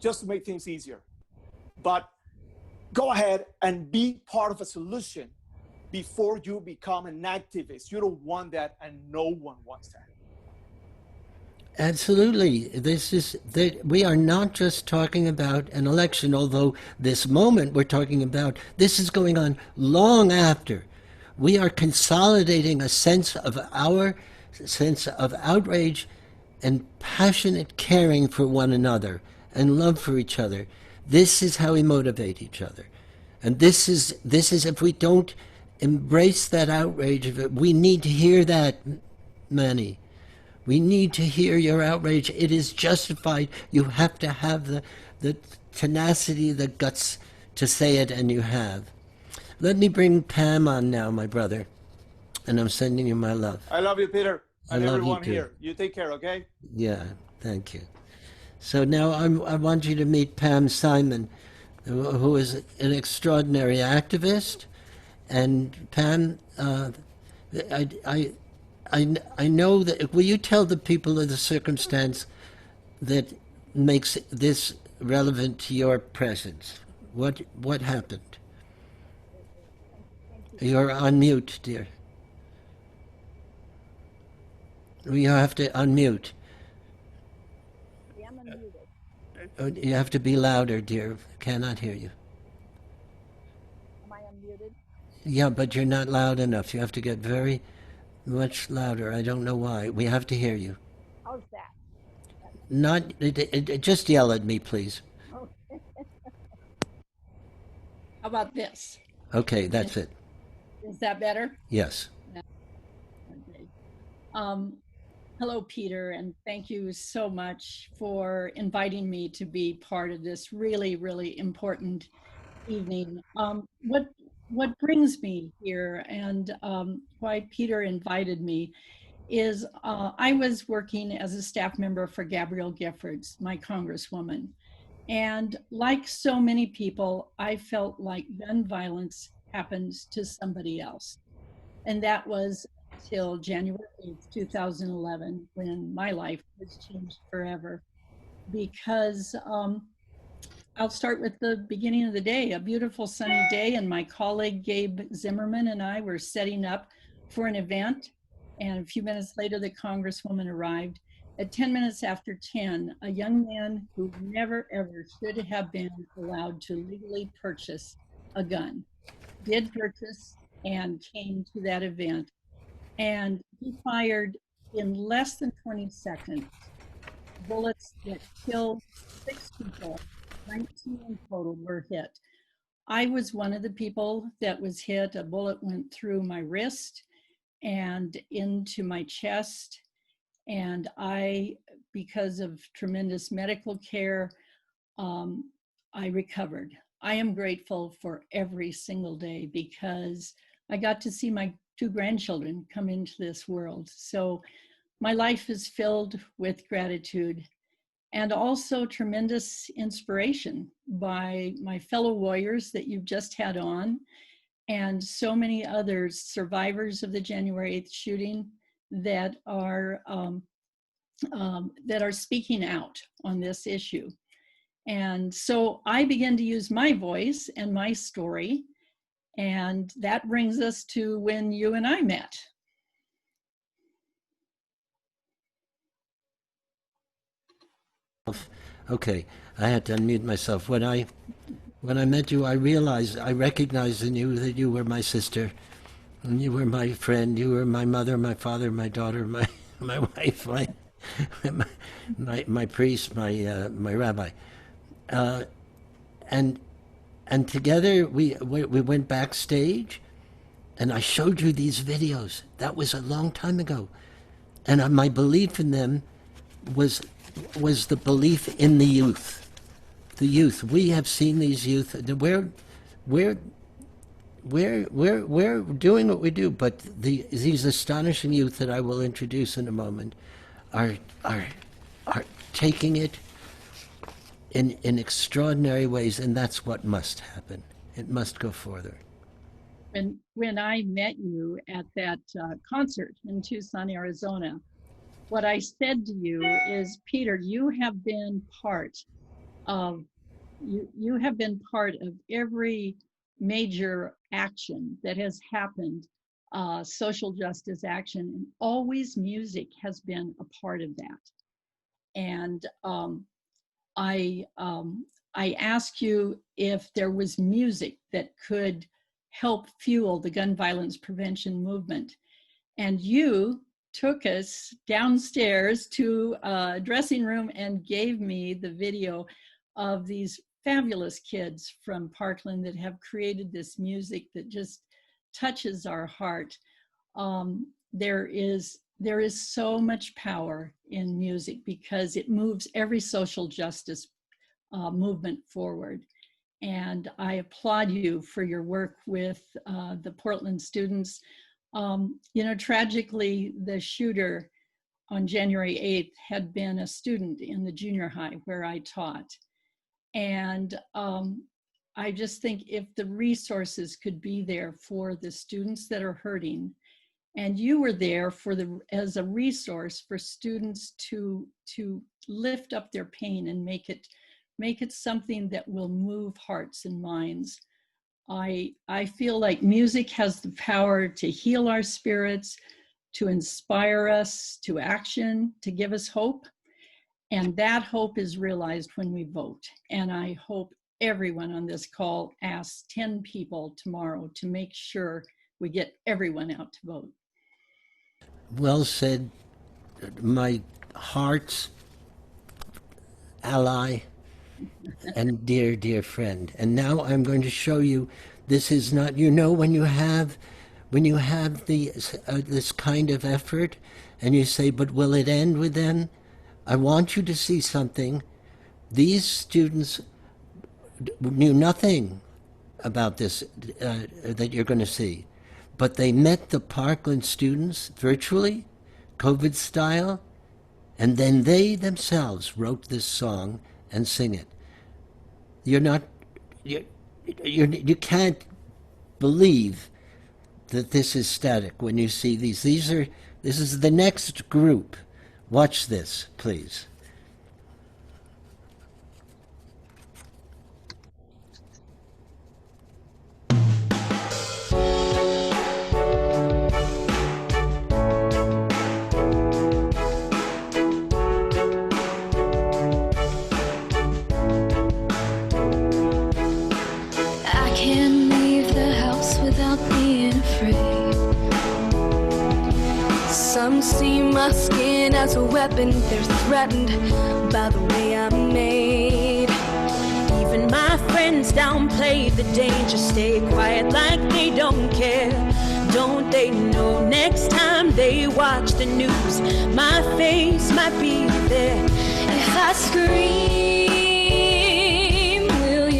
just to make things easier. But go ahead and be part of a solution before you become an activist. You don't want that, and no one wants that. Absolutely. We are not just talking about an election, although this moment we're talking about, this is going on long after. We are consolidating a sense of outrage and passionate caring for one another and love for each other. This is how we motivate each other. And this is if we don't embrace that outrage of it, we need to hear that, Manny. We need to hear your outrage. It is justified. You have to have the tenacity, the guts to say it, and you have. Let me bring Pam on now, my brother, and I'm sending you my love. I love you, Peter, and everyone you here. You take care, okay? Yeah, thank you. So now I want you to meet Pam Simon, who is an extraordinary activist. And Pam, I know that, will you tell the people of the circumstance that makes this relevant to your presence? What happened? You're on mute, dear. You have to unmute. I'm unmuted. You have to be louder, dear. Cannot hear you. Am I unmuted? Yeah, but you're not loud enough. You have to get very much louder. I don't know why. We have to hear you. How's that? Not, just yell at me, please. Okay. How about this? Okay, that's it. Is that better? Yes. No. Okay. Hello, Peter, and thank you so much for inviting me to be part of this really, really important evening. What brings me here and why Peter invited me is I was working as a staff member for Gabrielle Giffords, my congresswoman. And like so many people, I felt like gun violence happens to somebody else. And that was till January 8th, 2011, when my life was changed forever. Because I'll start with the beginning of the day, a beautiful sunny day, and my colleague Gabe Zimmerman and I were setting up for an event. And a few minutes later, the congresswoman arrived. At 10 minutes after 10, a young man who never ever should have been allowed to legally purchase a gun did purchase and came to that event. And he fired in less than 20 seconds bullets that killed 6 people, 19 in total were hit. I was one of the people that was hit. A bullet went through my wrist and into my chest. And I, because of tremendous medical care, I recovered. I am grateful for every single day because I got to see my 2 grandchildren come into this world. So my life is filled with gratitude and also tremendous inspiration by my fellow warriors that you've just had on, and so many others, survivors of the January 8th shooting, that are speaking out on this issue. And so I began to use my voice and my story, and that brings us to when you and I met. Okay, I had to unmute myself. When I met you, I recognized in you that you were my sister, and you were my friend, you were my mother, my father, my daughter, my wife, my priest, my rabbi, and together we went backstage, and I showed you these videos. That was a long time ago, and my belief in them was the belief in the youth. The youth. We have seen these youth. We're doing what we do, but these astonishing youth that I will introduce in a moment are taking it in extraordinary ways, and that's what must happen. It must go further. When I met you at that concert in Tucson, Arizona, what I said to you is, Peter, you have been part of every major action that has happened, social justice action, and always music has been a part of that. And I asked you if there was music that could help fuel the gun violence prevention movement, and you took us downstairs to a dressing room and gave me the video of these fabulous kids from Parkland that have created this music that just touches our heart. There is so much power in music because it moves every social justice movement forward. And I applaud you for your work with the Parkland students. Tragically, the shooter on January 8th had been a student in the junior high where I taught. And I just think if the resources could be there for the students that are hurting, and you were there as a resource for students to lift up their pain and make it something that will move hearts and minds. I feel like music has the power to heal our spirits, to inspire us to action, to give us hope. And that hope is realized when we vote. And I hope everyone on this call asks 10 people tomorrow to make sure we get everyone out to vote. Well said, my heart's ally and dear, dear friend. And now I'm going to show you, this is not, when you have this kind of effort and you say, but will it end with them? I want you to see something. These students knew nothing about this that you're going to see, but they met the Parkland students virtually, COVID style, and then they themselves wrote this song and sing it. You can't believe that this is static when you see these. This is the next group. Watch this, please. Some see my skin as a weapon. They're threatened by the way I'm made. Even my friends downplay the danger. Stay quiet like they don't care. Don't they know next time they watch the news, my face might be there. If I scream, will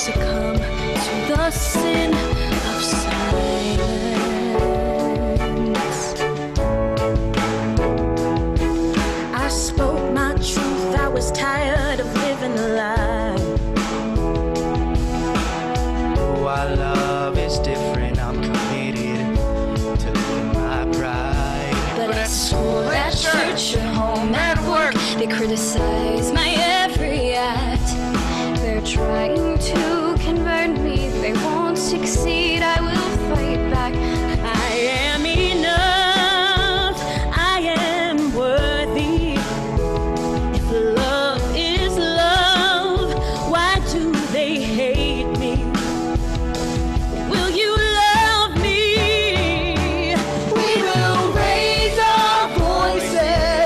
succumb to the sin of silence. I spoke my truth, I was tired of living a lie. Oh, our love is different, I'm committed to living my pride. But at school, at church, at home, at work, they criticize my every act. They're trying to convert me, they won't succeed, I will fight back. I am enough, I am worthy. If love is love, why do they hate me? Will you love me? We will raise our voices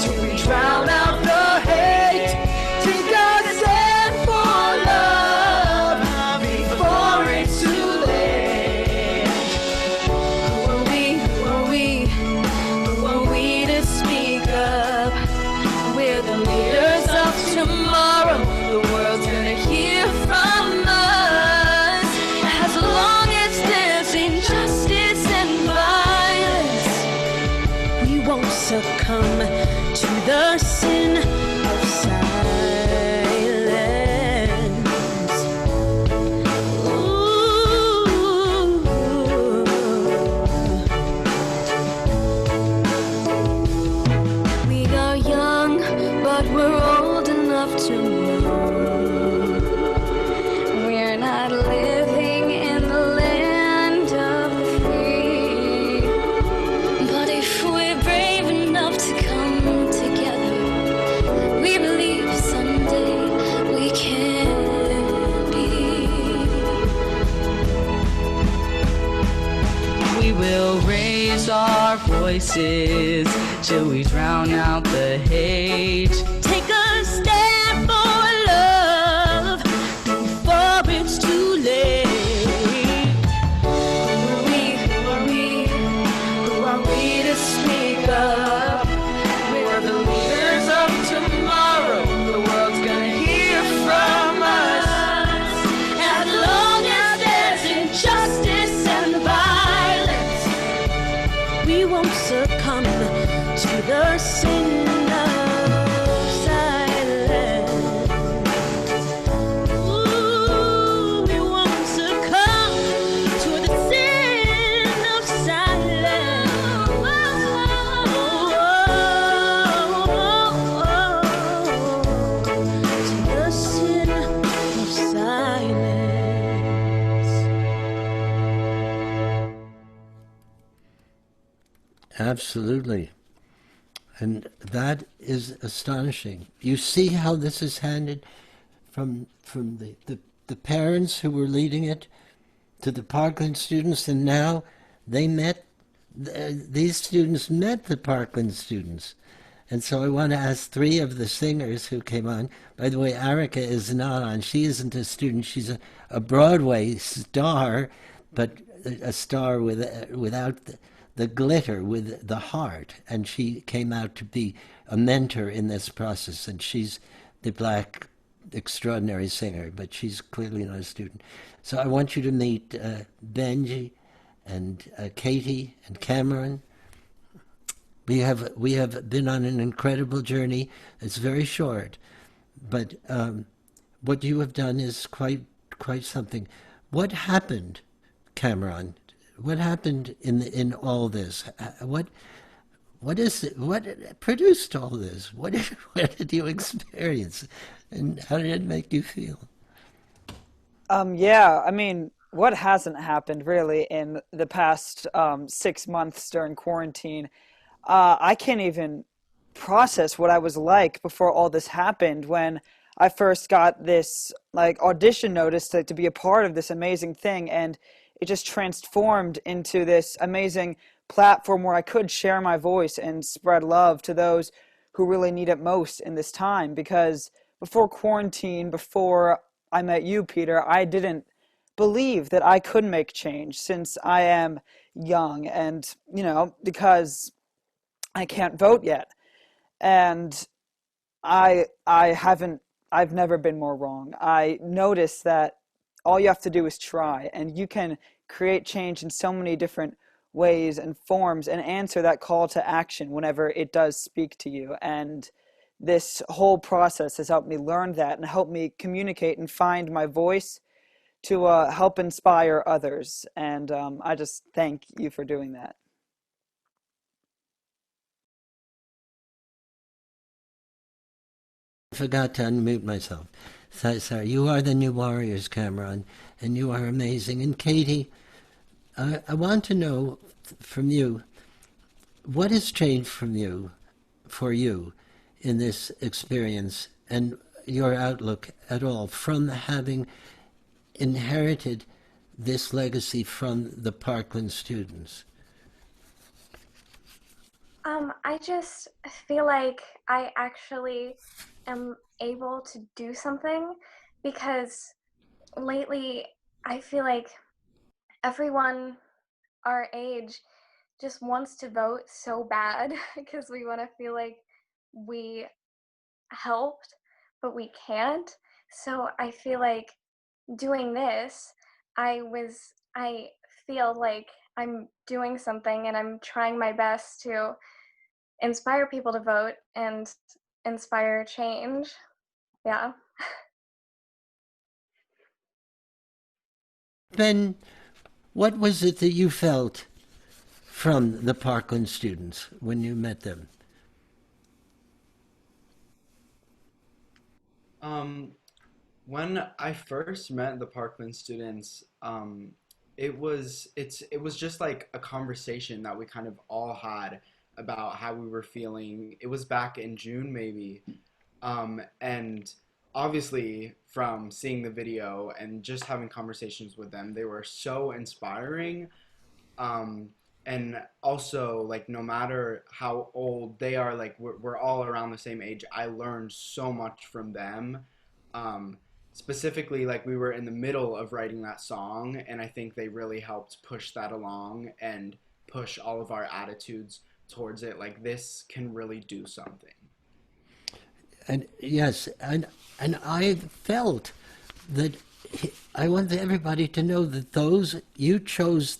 till we drown out the hate. Take a stand for love before it's too late. Who are we? Who are we? Who are we to speak up? We're the leaders of tomorrow. The world's gonna hear from us. As long as there's injustice and violence, we won't succumb to the sin of silence. Ooh. We are young, but we're old enough to know we're not living in the land of the free. But if we're brave enough to come together, we believe someday we can be. We will raise our voices till we drown out the hate. Take a stand for love before it's too late. Who are we? Who are we? Who are we to speak up? We're the leaders of tomorrow. The world's gonna hear from us. As long as there's injustice and violence, we won't succumb to the sin of silence. Ooh, we won't succumb to the sin of silence. To the sin of silence. Absolutely. And that is astonishing. You see how this is handed from the parents who were leading it to the Parkland students, and now they met, these students met the Parkland students. And so I want to ask three of the singers who came on. By the way, Arica is not on. She isn't a student. She's a Broadway star, but a star without the glitter, with the heart. And she came out to be a mentor in this process. And she's the black extraordinary singer, but she's clearly not a student. So I want you to meet Benji and Katie and Cameron. We have been on an incredible journey. It's very short, but what you have done is quite something. What happened, Cameron? What happened in all this? What produced all this? What did you experience, and how did it make you feel? Yeah, I mean, what hasn't happened really in the past 6 months during quarantine? I can't even process what I was like before all this happened, when I first got this audition notice to be a part of this amazing thing, and it just transformed into this amazing platform where I could share my voice and spread love to those who really need it most in this time. Because before quarantine, before I met you, Peter, I didn't believe that I could make change, since I am young and, because I can't vote yet. And I've never been more wrong. I noticed that all you have to do is try, and you can create change in so many different ways and forms and answer that call to action whenever it does speak to you. And this whole process has helped me learn that and helped me communicate and find my voice to help inspire others. And I just thank you for doing that. I forgot to unmute myself. Sorry. You are the new warriors, Cameron, and you are amazing. And Katie, I want to know from you, what has changed for you in this experience and your outlook at all from having inherited this legacy from the Parkland students? I just feel like I actually am able to do something, because lately I feel like everyone our age just wants to vote so bad because we want to feel like we helped, but we can't. So I feel like doing this, I feel like I'm doing something, and I'm trying my best to inspire people to vote and inspire change. Yeah. Ben, what was it that you felt from the Parkland students when you met them? When I first met the Parkland students, it was just like a conversation that we kind of all had about how we were feeling. It was back in June maybe, and obviously from seeing the video and just having conversations with them, they were so inspiring. And also, like, no matter how old they are, like we're all around the same age. I learned so much from them. Specifically, like, we were in the middle of writing that song, and I think they really helped push that along and push all of our attitudes towards it. Like, this can really do something. And yes, and I felt that I want everybody to know that you chose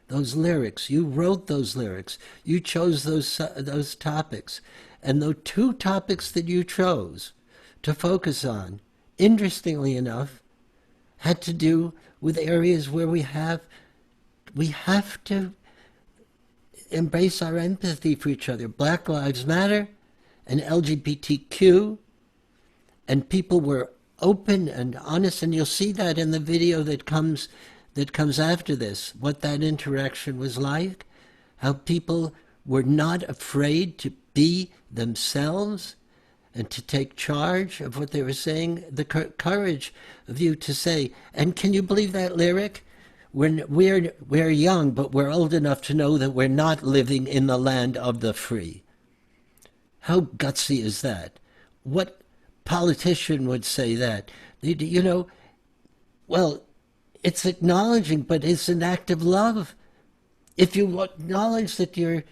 those lyrics, you wrote those lyrics, you chose those topics, and the two topics that you chose to focus on, interestingly enough, had to do with areas where we have to embrace our empathy for each other. Black Lives Matter and LGBTQ, and people were open and honest, and you'll see that in the video that comes after this, what that interaction was like, how people were not afraid to be themselves and to take charge of what they were saying, the courage of you to say, and can you believe that lyric? When we're young, but we're old enough to know that we're not living in the land of the free. How gutsy is that? What politician would say that? You know, well, it's acknowledging, but it's an act of love. If you acknowledge that your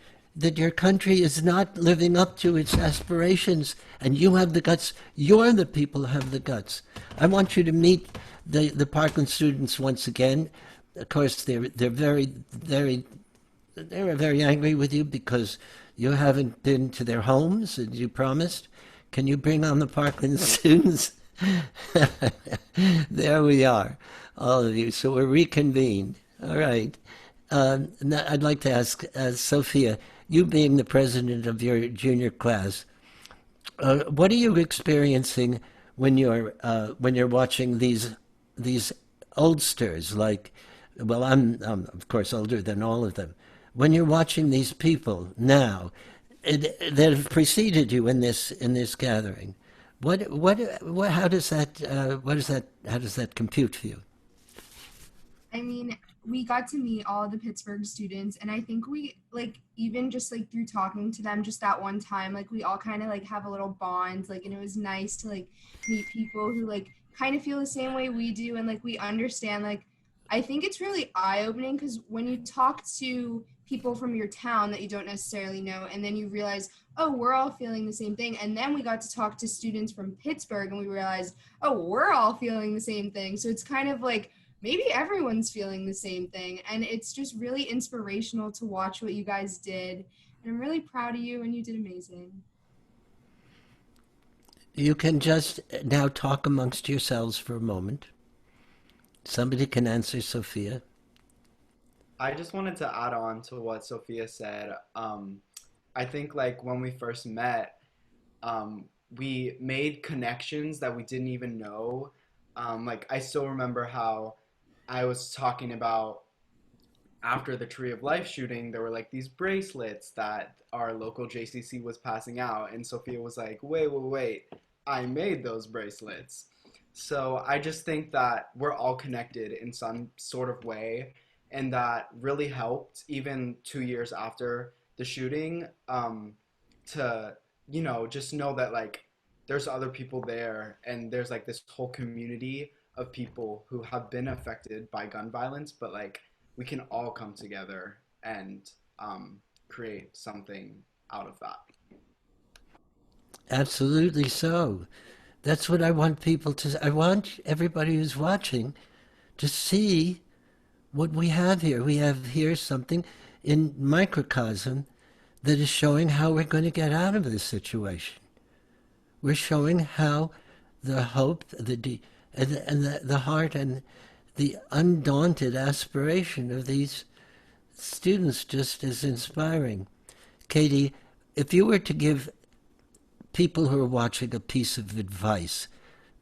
country is not living up to its aspirations, and you have the guts, you're the people who have the guts. I want you to meet the Parkland students once again. Of course, they're very angry with you because you haven't been to their homes, as you promised. Can you bring on the Parkland students? There we are, all of you. So we're reconvened. All right. I'd like to ask Sophia, you being the president of your junior class, what are you experiencing when you're watching these oldsters? Like, well, I'm of course older than all of them. When you're watching these people now that have preceded you in this gathering, how does that compute for you? I mean, we got to meet all the Pittsburgh students, and I think we, like, even just like through talking to them just that one time, like, we all kind of like have a little bond, like, and it was nice to like meet people who like kind of feel the same way we do, and like we understand. Like, I think it's really eye-opening because when you talk to people from your town that you don't necessarily know, and then you realize, oh, we're all feeling the same thing. And then we got to talk to students from Pittsburgh, and we realized, oh, we're all feeling the same thing. So it's kind of like maybe everyone's feeling the same thing, and it's just really inspirational to watch what you guys did. And I'm really proud of you, and you did amazing. You can just now talk amongst yourselves for a moment. Somebody can answer Sophia. I just wanted to add on to what Sophia said. I think like when we first met, we made connections that we didn't even know. Like I still remember how I was talking about after the Tree of Life shooting, there were like these bracelets that our local JCC was passing out, and Sophia was like, wait, I made those bracelets. So I just think that we're all connected in some sort of way, and that really helped even 2 years after the shooting, to, you know, just know that like there's other people there, and there's like this whole community of people who have been affected by gun violence, but like we can all come together and create something out of that. Absolutely so. That's what I want people to, I want everybody who's watching to see what we have here. We have here something in microcosm that is showing how we're going to get out of this situation. We're showing how the hope, the heart and the undaunted aspiration of these students just is inspiring. Katie, if you were to give people who are watching a piece of advice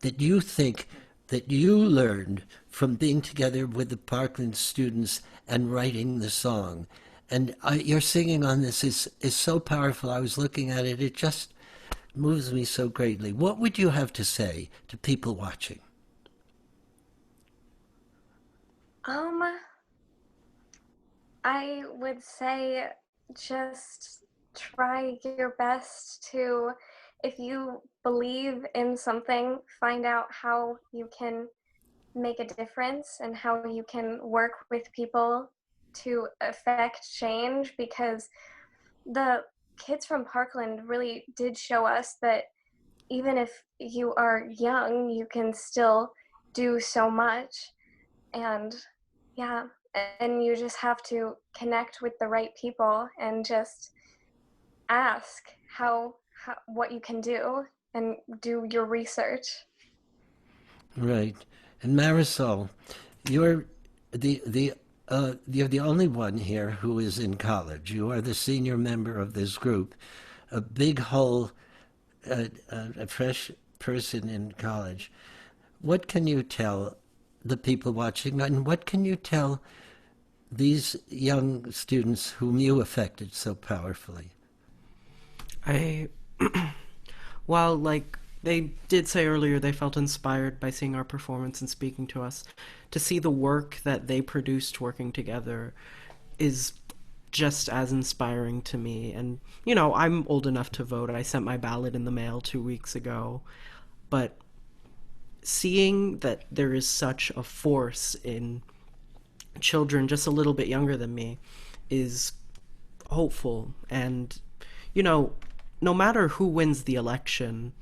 that you think that you learned from being together with the Parkland students and writing the song, and your singing on this is so powerful. I was looking at it, it just moves me so greatly. What would you have to say to people watching? I would say just try your best to, if you believe in something, find out how you can make a difference and how you can work with people to affect change, because the kids from Parkland really did show us that even if you are young, you can still do so much. And yeah, and you just have to connect with the right people and just ask how what you can do and do your research. Right. And Marisol, you're the only one here who is in college. You are the senior member of this group, a big whole, a fresh person in college. What can you tell the people watching, and what can you tell these young students whom you affected so powerfully? While, like they did say earlier, they felt inspired by seeing our performance and speaking to us, to see the work that they produced working together is just as inspiring to me. And, you know, I'm old enough to vote. I sent my ballot in the mail 2 weeks ago. But seeing that there is such a force in children just a little bit younger than me is hopeful. And, you know, no matter who wins the election,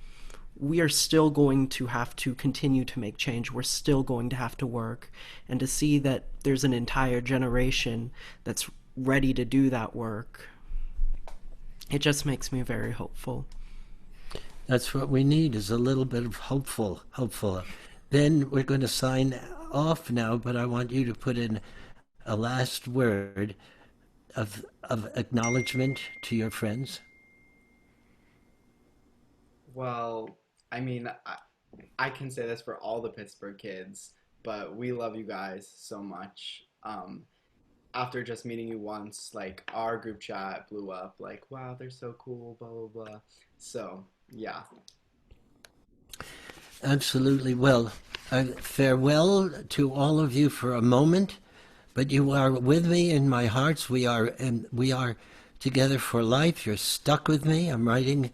we are still going to have to continue to make change. We're still going to have to work. And to see that there's an entire generation that's ready to do that work, it just makes me very hopeful. That's what we need, is a little bit of hopeful. Then we're going to sign off now, but I want you to put in a last word of acknowledgement to your friends. Well, I mean, I can say this for all the Pittsburgh kids, but we love you guys so much. After just meeting you once, like, our group chat blew up, like, wow, they're so cool, blah, blah, blah. So, yeah. Absolutely. Well, farewell to all of you for a moment, but you are with me in my hearts. We are together for life. You're stuck with me. I'm writing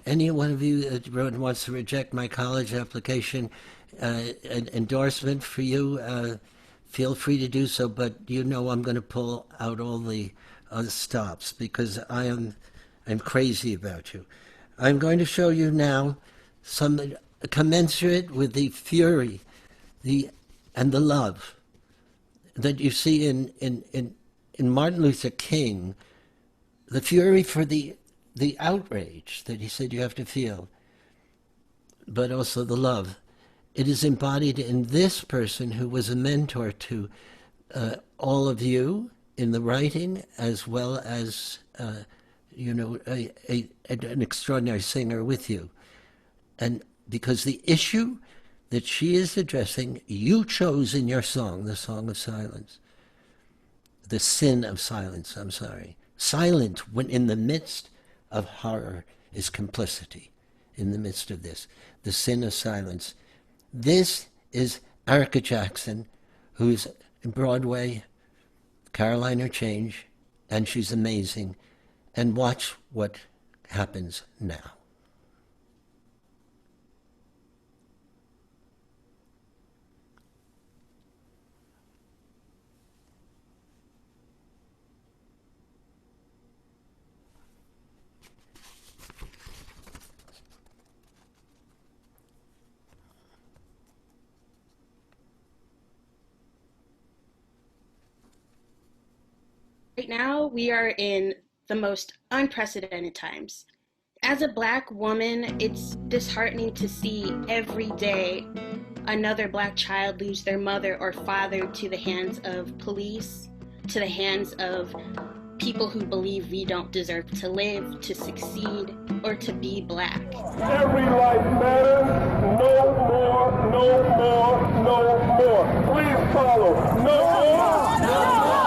any one of you that wants to reject my college application, an endorsement for you, feel free to do so, but you know I'm going to pull out all the other stops because I'm crazy about you. I'm going to show you now some commensurate with the fury and the love that you see in Martin Luther King, the fury for the outrage that he said you have to feel, but also the love. It is embodied in this person who was a mentor to all of you in the writing, as well as an extraordinary singer with you. And because the issue that she is addressing, you chose in your song, the Song of Silence, the sin of silence, I'm sorry. Silent when in the midst of horror is complicity, in the midst of this, the sin of silence. This is Erica Jackson, who's in Broadway, Caroline or Change, and she's amazing. And watch what happens now. Right now, we are in the most unprecedented times. As a Black woman, it's disheartening to see every day another Black child lose their mother or father to the hands of police, to the hands of people who believe we don't deserve to live, to succeed, or to be Black. Every life matters. No more, no more, no more. Please follow. No more. No more.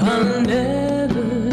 I'll never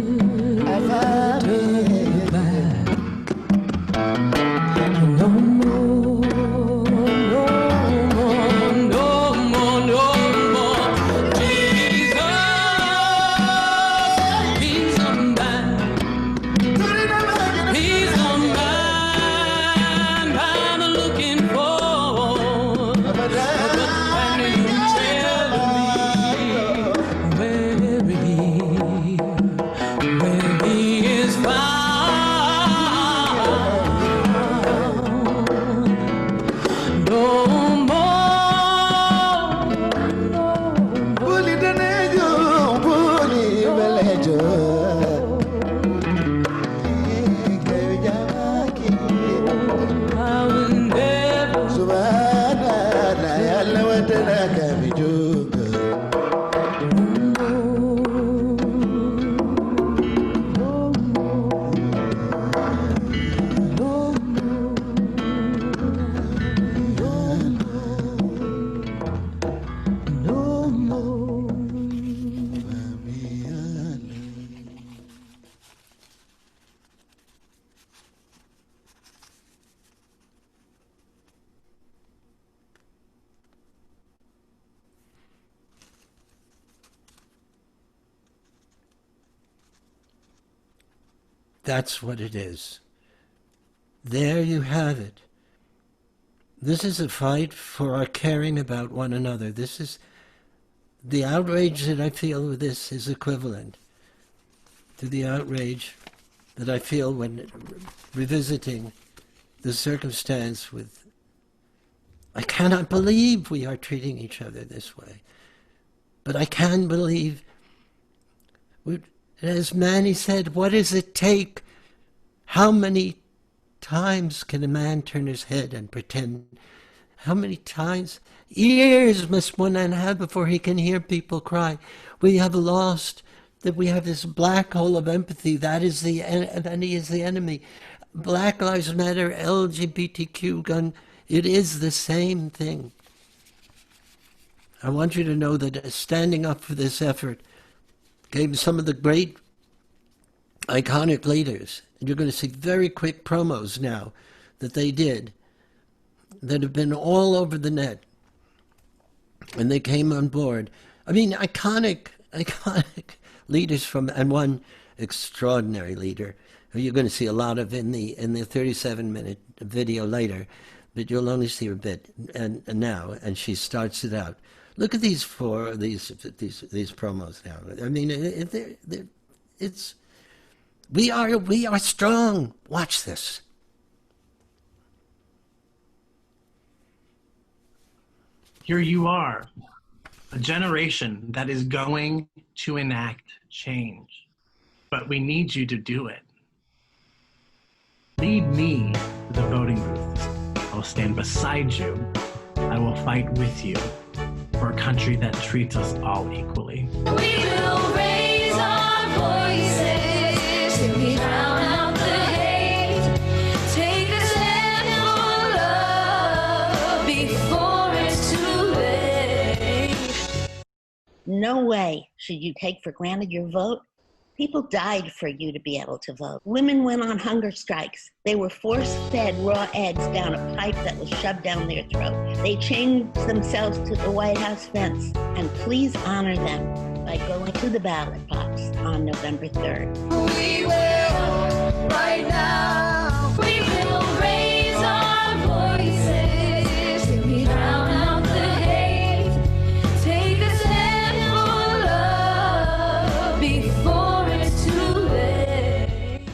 That's what it is. There you have it. This is a fight for our caring about one another. This is the outrage that I feel with this is equivalent to the outrage that I feel when revisiting the circumstance with, I cannot believe we are treating each other this way. But I can believe, as Manny said, what does it take? How many times can a man turn his head and pretend? How many times? Ears must one man have before he can hear people cry. We have lost that we have this black hole of empathy. That is the enemy is the enemy. Black Lives Matter, LGBTQ gun, it is the same thing. I want you to know that standing up for this effort gave some of the great iconic leaders, and you're going to see very quick promos now that they did, that have been all over the net, and they came on board. I mean, iconic leaders from, and one extraordinary leader who you're going to see a lot of in the 37-minute video later, but you'll only see a bit and now, and she starts it out. Look at these these promos now. I mean, it's we are strong. Watch this. Here you are, a generation that is going to enact change, but we need you to do it. Lead me to the voting booth. I'll stand beside you. I will fight with you for a country that treats us all equally. We will raise our voices to drown out the hate. Take a stand for love before it's too late. No way should you take for granted your vote. People died for you to be able to vote. Women went on hunger strikes. They were force-fed raw eggs down a pipe that was shoved down their throat. They chained themselves to the White House fence. And please honor them by going to the ballot box on November 3rd. We will, right now, we will raise our voices to drown out the hate. Take a stand for love before it's too late.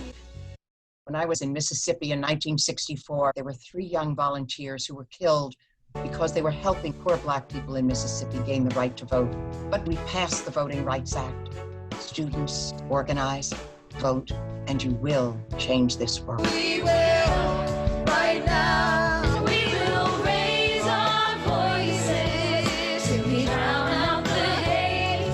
When I was in Mississippi in 1964, there were 3 young volunteers who were killed because they were helping poor Black people in Mississippi gain the right to vote. But we passed the Voting Rights Act. Students, organize, vote, and you will change this world. We will, right now, we will raise our voices to drown out the hate.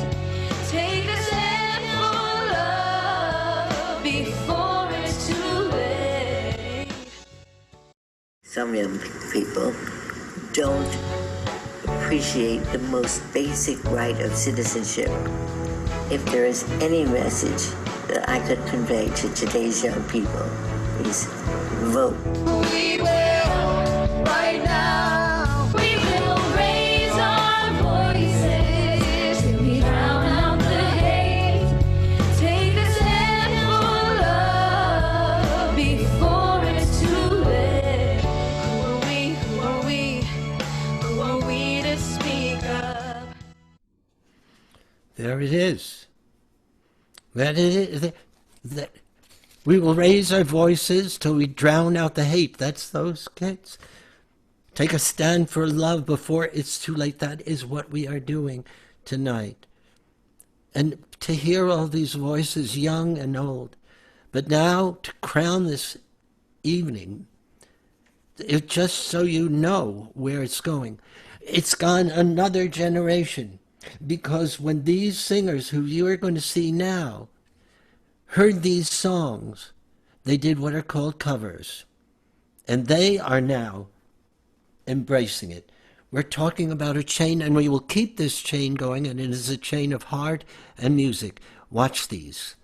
Take a stand for love before it's too late. Some young people don't appreciate the most basic right of citizenship. If there is any message that I could convey to today's young people, is vote. We will, right now, we will raise our voices to drown out the hate. Take a stand for love before it's too late. Who are we to speak up? There it is. That is that we will raise our voices till we drown out the hate. That's those kids. Take a stand for love before it's too late. That is what we are doing tonight. And to hear all these voices, young and old. But now, to crown this evening, just so you know where it's going, it's gone another generation. Because when these singers, who you are going to see now, heard these songs, they did what are called covers. And they are now embracing it. We're talking about a chain, and we will keep this chain going, and it is a chain of heart and music. Watch these.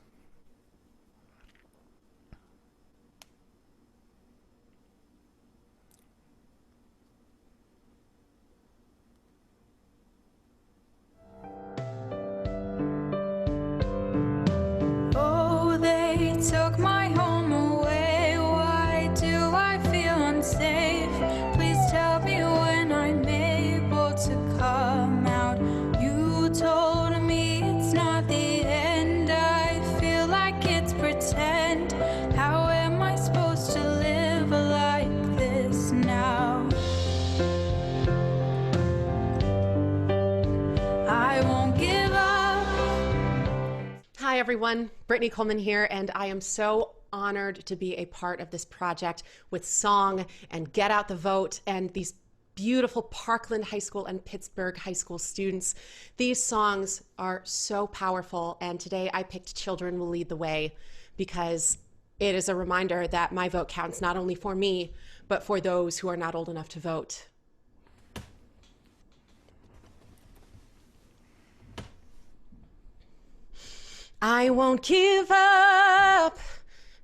Oh, they took my home. Hi everyone, Brittany Coleman here, and I am so honored to be a part of this project with Song and Get Out the Vote and these beautiful Parkland High School and Pittsburgh High School students. These songs are so powerful, and today I picked Children Will Lead the Way because it is a reminder that my vote counts not only for me, but for those who are not old enough to vote. I won't give up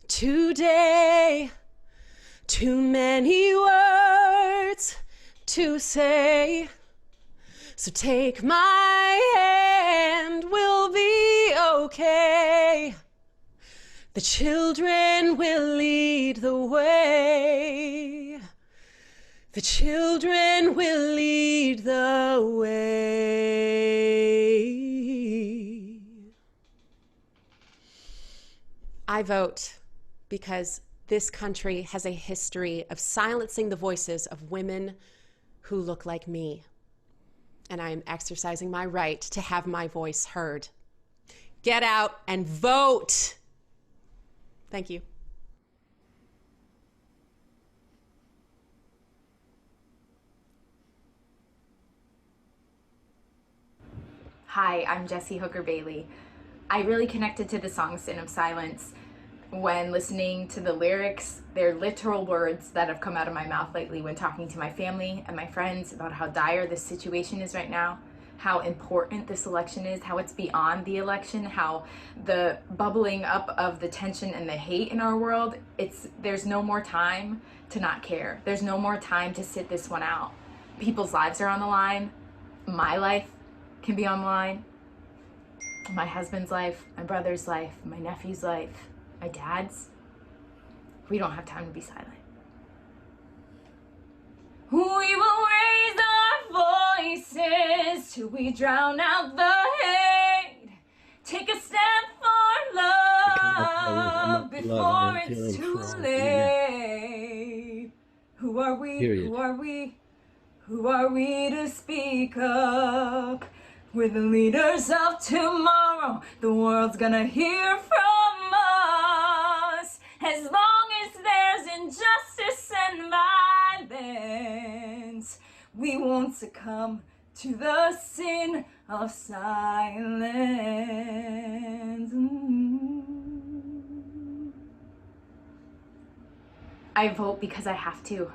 today. Too many words to say. So take my hand, we'll be okay. The children will lead the way. The children will lead the way. I vote because this country has a history of silencing the voices of women who look like me. And I am exercising my right to have my voice heard. Get out and vote. Thank you. Hi, I'm Jessie Hooker-Bailey. I really connected to the song Sin of Silence when listening to the lyrics. They're literal words that have come out of my mouth lately when talking to my family and my friends about how dire this situation is right now, how important this election is, how it's beyond the election, how the bubbling up of the tension and the hate in our world, there's no more time to not care. There's no more time to sit this one out. People's lives are on the line. My life can be on the line. My husband's life, my brother's life, my nephew's life, my dad's. We don't have time to be silent. We will raise our voices till we drown out the hate. Take a step for love before it's too late. Who are we? Who are we? Who are we to speak up? We're the leaders of tomorrow. The world's gonna hear from us. As long as there's injustice and violence, we won't succumb to the sin of silence. I vote because I have to.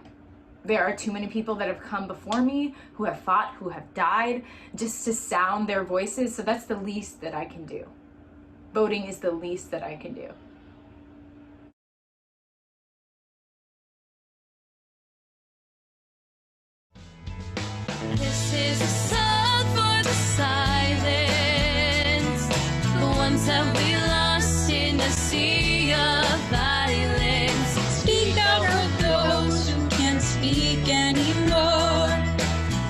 There are too many people that have come before me, who have fought, who have died, just to sound their voices, so that's the least that I can do. Voting is the least that I can do. This is a song for the silence, the ones that we lost in the sea of violence. Speak out for those who can't speak anymore.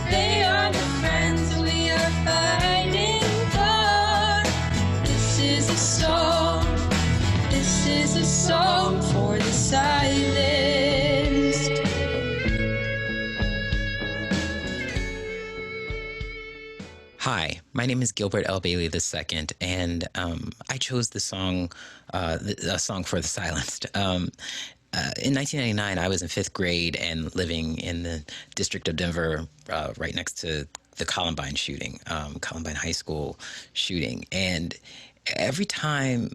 They are the friends we are fighting for. This is a song. This is a song for the silenced. Hi, my name is Gilbert L. Bailey II, and I chose the song, a song for the silenced. In 1999, I was in 5th grade and living in the District of Denver, right next to the Columbine shooting, Columbine High School shooting. And every time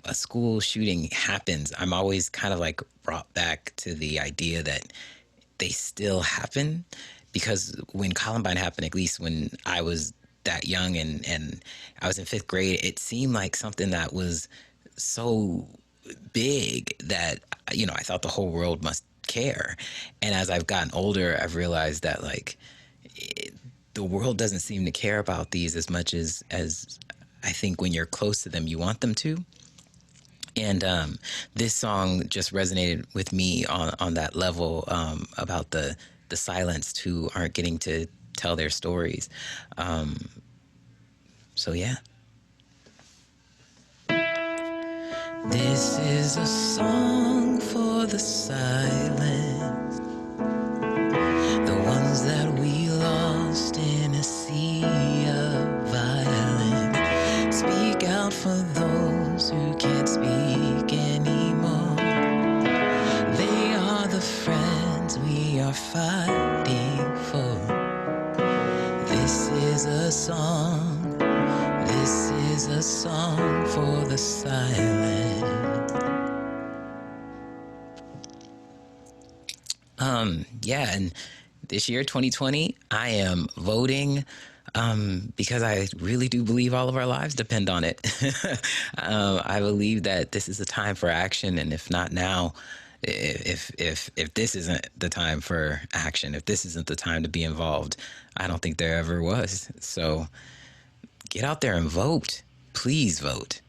a school shooting happens, I'm always kind of like brought back to the idea that they still happen. Because when Columbine happened, at least when I was that young and I was in 5th grade, it seemed like something that was so big that, you know, I thought the whole world must care. And as I've gotten older, I've realized that, like, the world doesn't seem to care about these as much as I think when you're close to them, you want them to. And this song just resonated with me on that level, about the silenced who aren't getting to tell their stories. So yeah. This is a song for the silent, the ones that we lost in a sea of violence. Speak out for those fighting for. This is a song, this is a song for the silent. Yeah, and this year, 2020, I am voting because I really do believe all of our lives depend on it. I believe that this is a time for action, and if not now, if this isn't the time for action, if this isn't the time to be involved, I don't think there ever was. So get out there and vote. Please vote.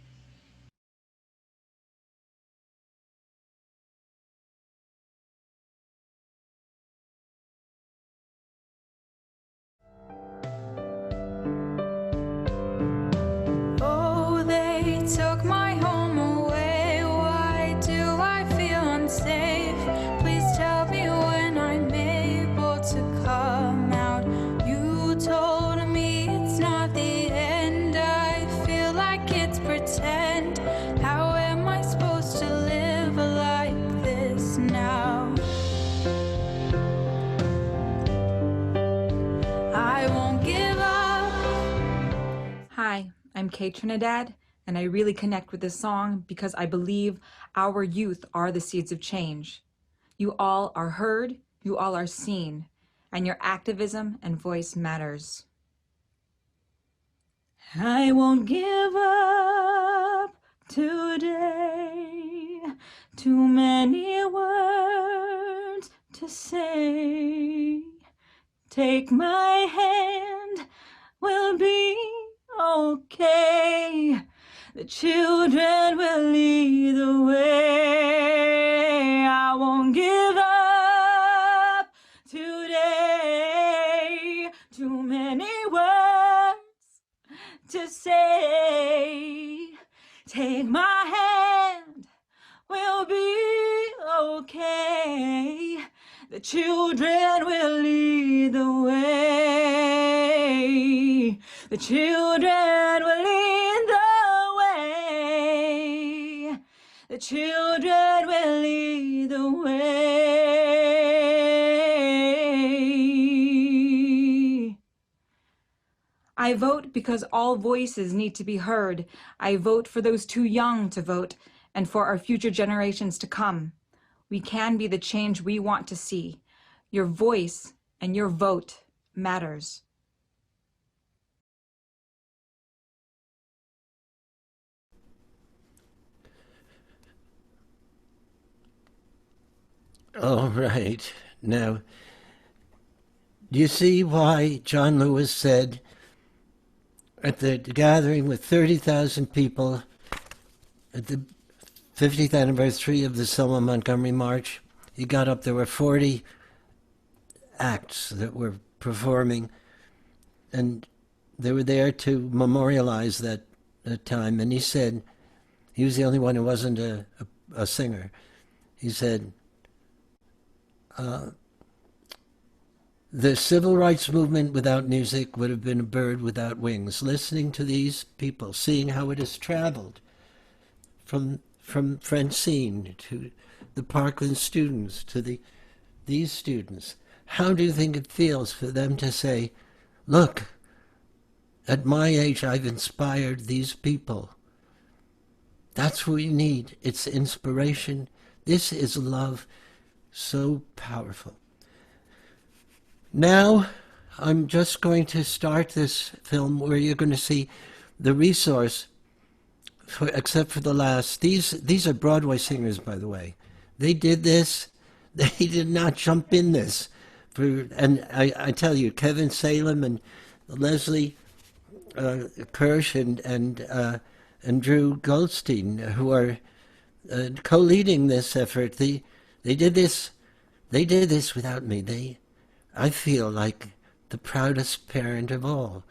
Oh, they took my home away. Why do I feel unsafe? Please tell me when I'm able to come out. You told me it's not the end. I feel like it's pretend. How am I supposed to live like this now? I won't give up. Hi, I'm Kay Trinidad, and I really connect with this song because I believe our youth are the seeds of change. You all are heard, you all are seen, and your activism and voice matters. I won't give up today. Too many words to say. Take my hand, we'll be okay. The children will lead the way. I won't give up today. Too many words to say. Take my hand, we'll be okay. The children will lead the way. The children will lead the way. The children will lead the way. I vote because all voices need to be heard. I vote for those too young to vote and for our future generations to come. We can be the change we want to see. Your voice and your vote matters. All right. Now, do you see why John Lewis said at the gathering with 30,000 people at the 50th anniversary of the Selma Montgomery March, he got up, there were 40 acts that were performing, and they were there to memorialize that time, and he said, he was the only one who wasn't a singer. He said, the civil rights movement without music would have been a bird without wings. Listening to these people, seeing how it has traveled from Francine to the Parkland students to these students, how do you think it feels for them to say, look, at my age I've inspired these people? That's what we need. It's inspiration. This is love. So powerful. Now, I'm just going to start this film where you're going to see the resource, except for the last. These are Broadway singers, by the way. They did this. They did not jump in this. And I tell you, Kevin Salem and Leslie Kirsch and Drew Goldstein, who are co-leading this effort, they did this without me. I feel like the proudest parent of all,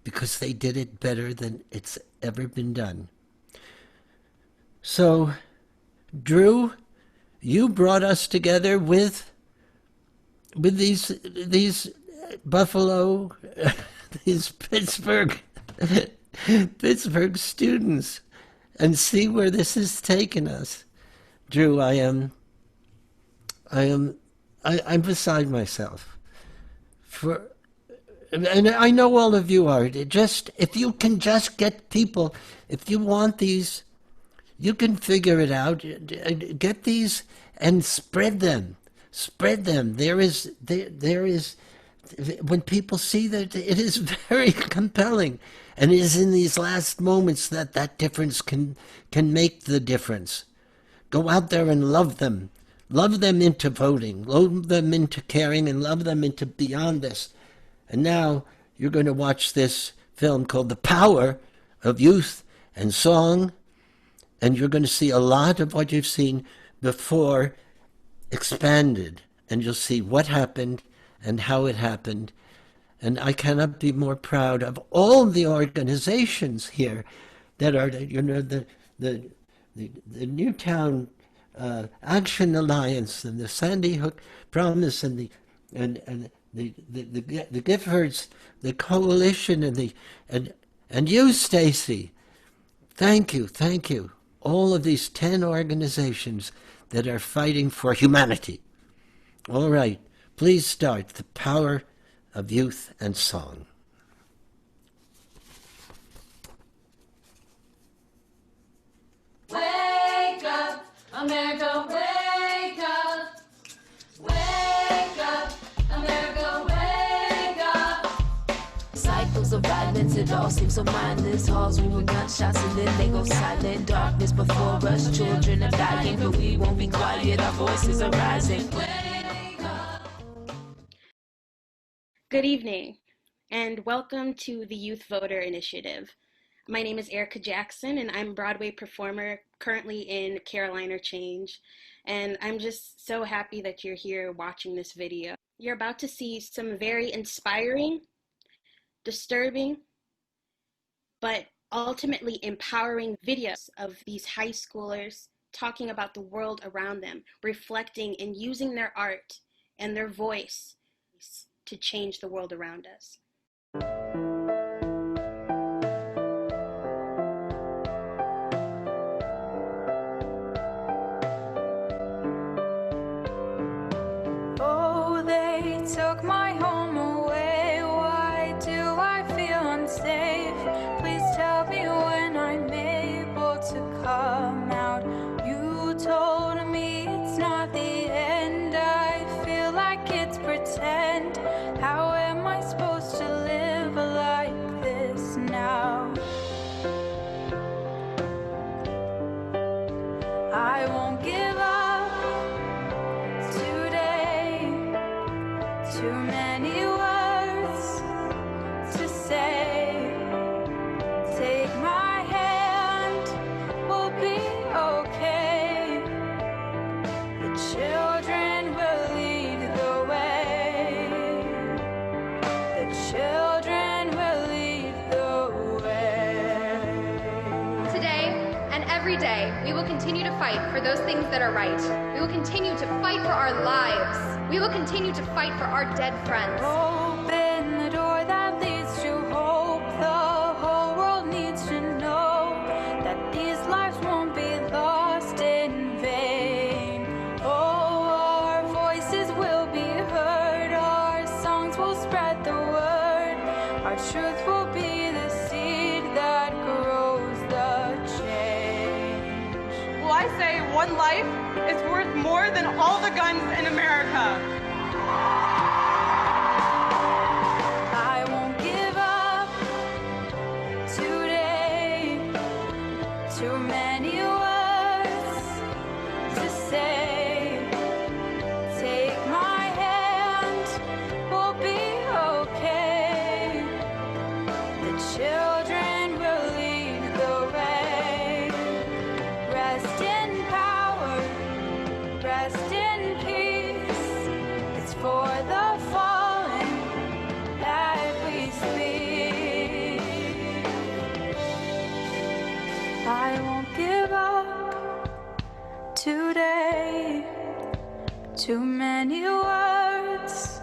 because they did it better than it's ever been done. So, Drew, you brought us together with these Buffalo, these Pittsburgh students, and see where this has taken us. Drew, I am I'm beside myself. And I know all of you are. If you can just get people, if you want these, you can figure it out. Get these and spread them. Spread them. There is, when people see that, it is very compelling. And it is in these last moments that that difference can make the difference. Go out there and love them. Love them into voting. Love them into caring, and love them into beyond this. And now you're going to watch this film called The Power of Youth and Song, and you're going to see a lot of what you've seen before expanded, and you'll see what happened and how it happened. And I cannot be more proud of all the organizations here that are, the Newtown Action Alliance and the Sandyhook Promise and the Giffords, the coalition, and you, Stacy. Thank you. All of these 10 organizations that are fighting for humanity. All right, please start. The Power of Youth and Song. Wake up, America, wake up. Wake up, America, wake up. Cycles of violence, it all seems so mindless. Halls we were gunshots and then they go silent. Darkness before us, children are dying, but we won't be quiet, our voices are rising. Good evening, and welcome to the Youth Voter Initiative. My name is Erica Jackson, and I'm a Broadway performer currently in Carolina Change, and I'm just so happy that you're here watching this video. You're about to see some very inspiring, disturbing, but ultimately empowering videos of these high schoolers talking about the world around them, reflecting and using their art and their voice to change the world around us. Oh, they took my home away. Why do I feel unsafe? Please tell me when I'm able to come out. You told me it's not the end. I feel like it's pretend. How am I supposed to live like this now? I won't give up today. Too many words to say. Take my hand, we'll be okay. The children will lead the way. The children will lead the way. Today and every day, we will continue to fight for those things that are right. We will continue to fight for our lives. We will continue to fight for our dead friends. Open the door that leads to hope. The whole world needs to know that these lives won't be lost in vain. Oh, our voices will be heard. Our songs will spread the word. Our truth will be the seed that grows the change. Well, I say one life is worth more than all the guns in America. I won't give up today. Too many words to say. Take my hand, we'll be okay. The children will lead the way. Rest in power, rest in peace. It's for the fallen that we speak. I won't give up today. Too many words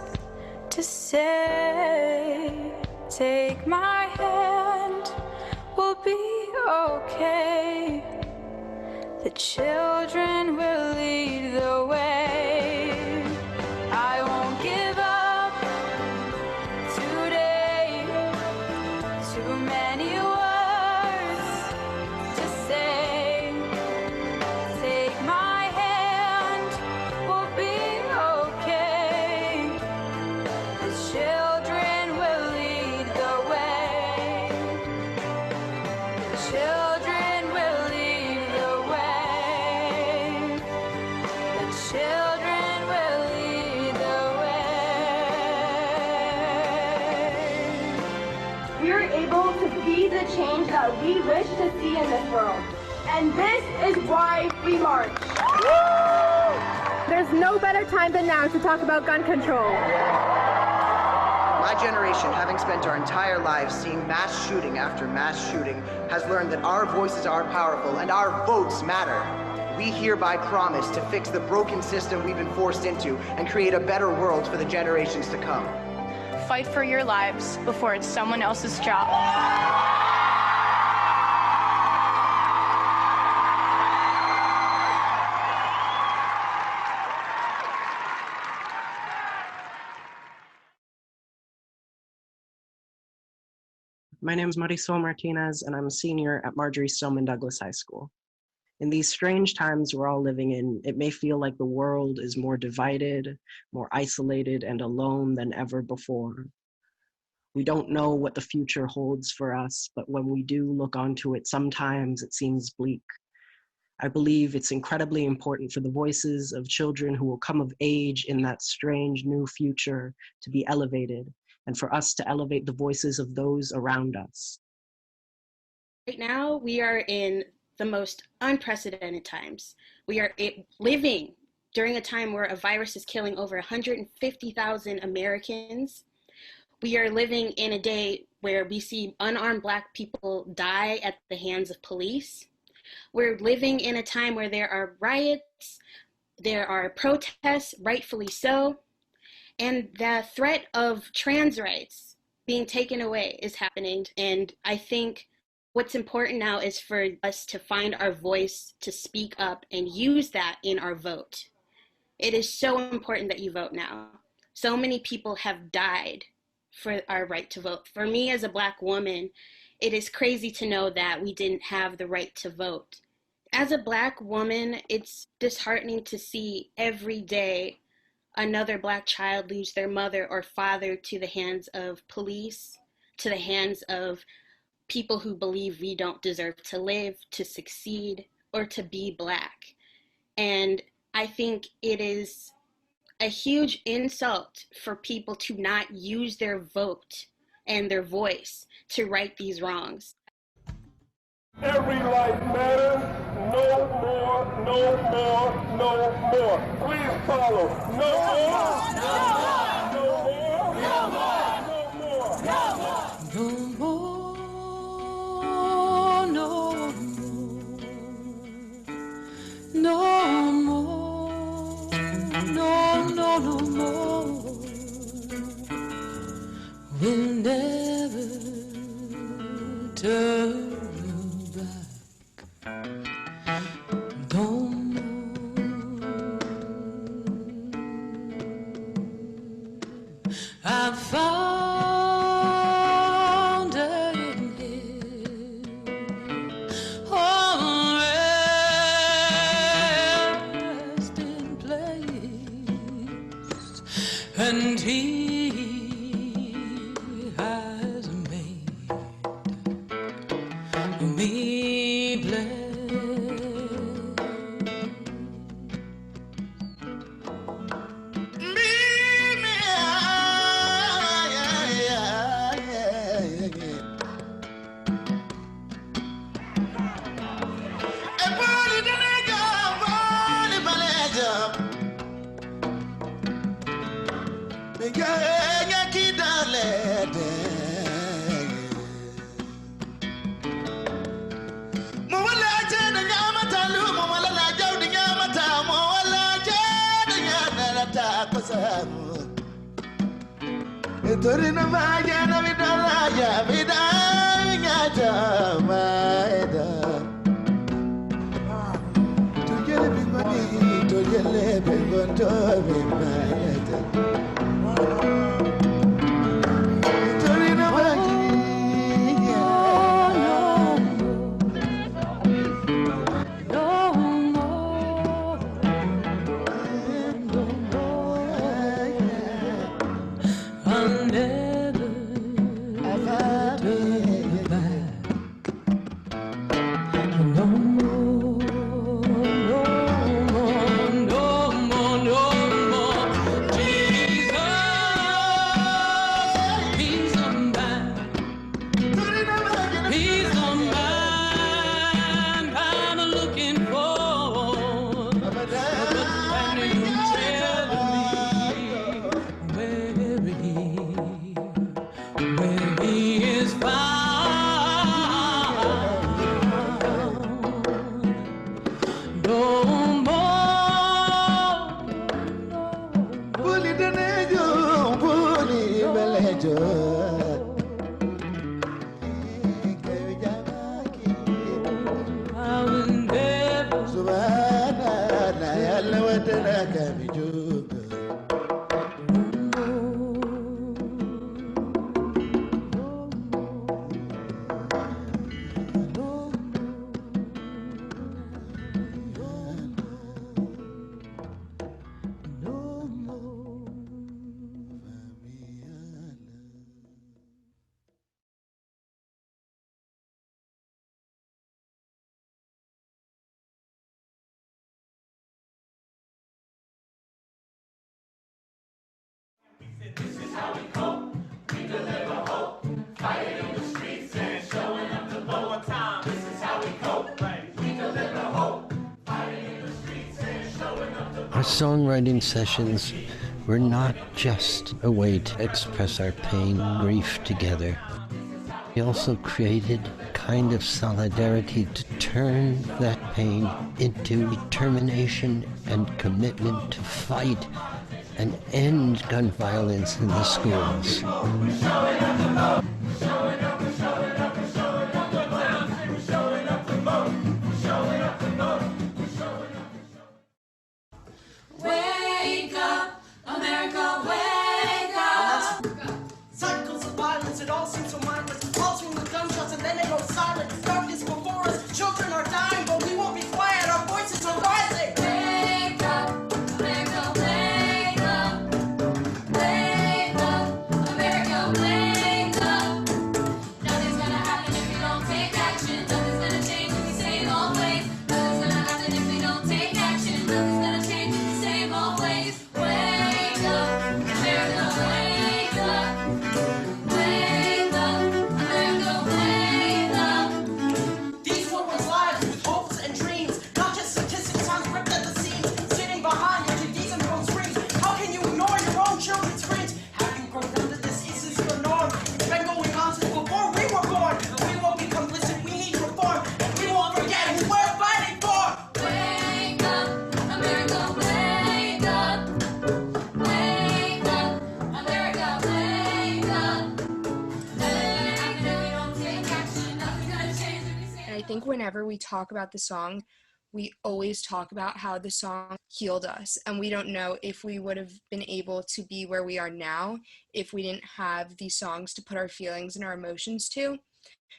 to say. Take my hand, we'll be okay. The children will lead the way. are able to be the change that we wish to see in this world. And this is why we march. There's no better time than now to talk about gun control. My generation, having spent our entire lives seeing mass shooting after mass shooting, has learned that our voices are powerful and our votes matter. We hereby promise to fix the broken system we've been forced into and create a better world for the generations to come. Fight for your lives before it's someone else's job. My name is Marisol Martinez, and I'm a senior at Marjory Stoneman-Douglas High School. In these strange times we're all living in, it may feel like the world is more divided, more isolated, and alone than ever before. We don't know what the future holds for us, but when we do look onto it, sometimes it seems bleak. I believe it's incredibly important for the voices of children who will come of age in that strange new future to be elevated, and for us to elevate the voices of those around us. Right now, we are in the most unprecedented times. We are living during a time where a virus is killing over 150,000 Americans. We are living in a day where we see unarmed Black people die at the hands of police. We're living in a time where there are riots, there are protests, rightfully so, and the threat of trans rights being taken away is happening. And I think what's important now is for us to find our voice, to speak up and use that in our vote. It is so important that you vote now. So many people have died for our right to vote. For me as a Black woman, it is crazy to know that we didn't have the right to vote. As a Black woman, it's disheartening to see every day another Black child lose their mother or father to the hands of police, to the hands of people who believe we don't deserve to live, to succeed, or to be Black. And I think it is a huge insult for people to not use their vote and their voice to right these wrongs. Every life matters. No more, no more, no more. Please follow. No more. No more. No more. No more. No more. No more. No more. We'll never turn back. No more. I found her in here. Oh, resting place, and he has made me blessed. Torina vaya na vidala ya vidala maeda. Tujele bimani, tujele bimonto bimaeda. Torina vaya. This is how we cope. We deliver hope. Fighting in the streets and showing up the vote. One time. This is how we cope. We deliver hope. Fighting in the streets and showing up the vote. Our songwriting sessions were not just a way to express our pain and grief together. We also created a kind of solidarity to turn that pain into determination and commitment to fight and end gun violence in the schools. Wake up, America, wake up! Cycles of violence, it all seems so mindless. Altering the gunshots and then they go silent. Darkness before us, children are dying, but we won't be quiet, our voices are rising. Wake up, America, wake up! Wake up, America, wake up! Nothing's gonna happen if we don't take action. Nothing's gonna change if we same old ways. Nothing's gonna happen if we don't take action. Nothing's gonna change if we same old ways. Wake up, America, wake up! Wake up, America, wake up! These were once lives with hopes and dreams, not just statistics on ripped at the seams. Sitting behind your TVs and phone screens, how can you ignore your own children's screens? Have you grown down to this? Is this your norm? It's been going on since before we were born. We won't be complicit, we need reform, and we won't forget who we're fighting for. Wake up, America, wake up! Wake up, America, wake up! Nothing's gonna happen if we don't take action. Nothing's gonna change if we say. And I think whenever we talk about the song, we always talk about how the song healed us. And we don't know if we would have been able to be where we are now if we didn't have these songs to put our feelings and our emotions to.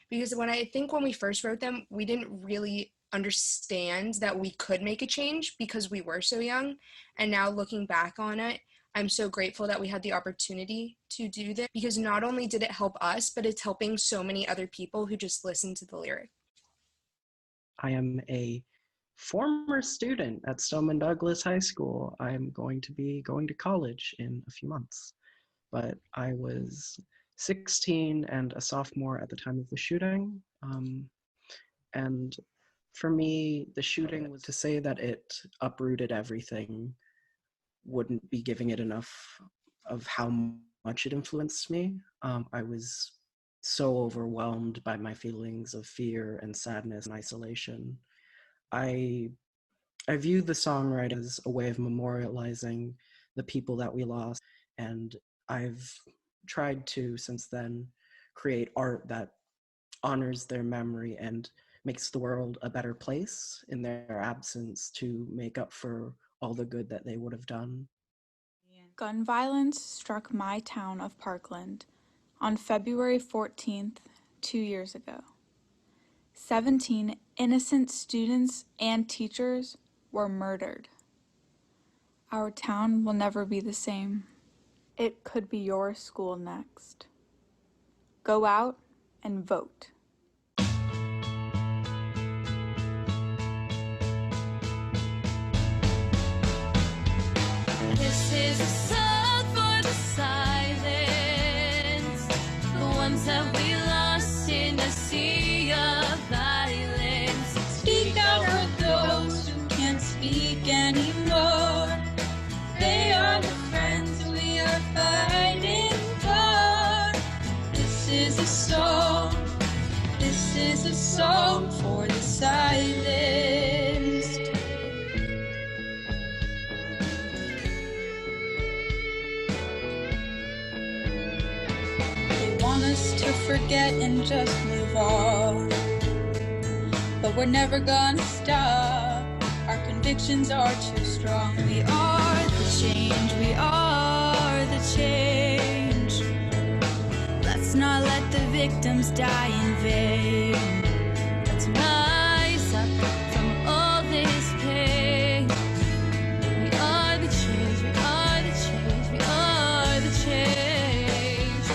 Because when we first wrote them, we didn't really understand that we could make a change because we were so young. And now looking back on it, I'm so grateful that we had the opportunity to do this, because not only did it help us, but it's helping so many other people who just listen to the lyric. I am a former student at Stoneman-Douglas High School. I'm going to be going to college in a few months. But I was 16 and a sophomore at the time of the shooting. And for me, the shooting was to say that it uprooted everything wouldn't be giving it enough of how much it influenced me. I was so overwhelmed by my feelings of fear and sadness and isolation. I view the songwriting as a way of memorializing the people that we lost, and I've tried to, since then, create art that honors their memory and makes the world a better place in their absence to make up for all the good that they would have done. Gun violence struck my town of Parkland on February 14th, 2 years ago. 17 innocent students and teachers were murdered. Our town will never be the same. It could be your school next. Go out and vote. This is a song for the silence, the ones that we lost in a sea of violence. Speak out for those who can't speak anymore. They are the friends we are fighting for. This is a song. This is a song for the silenced. us to forget and just move on. But we're never gonna stop. Our convictions are too strong. We are the change, we are the change. Let's not let the victims die in vain. Let's rise up from all this pain. We are the change, we are the change, we are the change.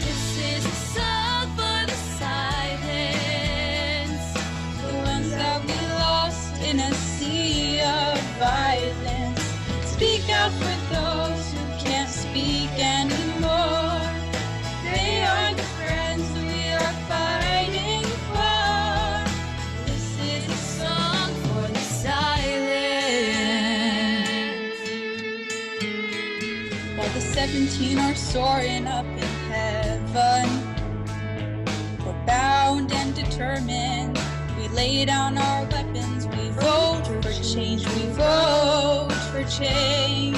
This is a song for the silence, the ones that we lost in a sea of violence. Speak out for those who can't speak anymore. They are the friends we are fighting for. This is a song for the silence. While the 17 are soaring up in heaven, we're bound and determined. We lay down our weapons, we vote for change, we vote for change.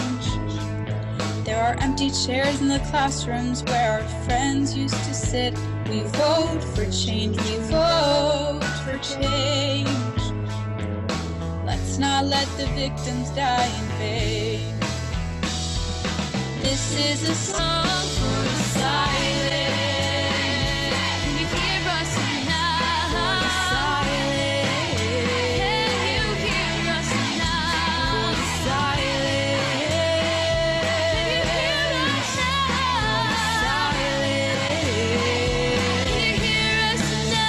There are empty chairs in the classrooms where our friends used to sit. We vote for change, we vote for change. Let's not let the victims die in vain. This is a song for the silence. Can you hear us now? For the silence. Can you hear us now? For the silence. Can you hear us now? For the silence. Can you hear us now?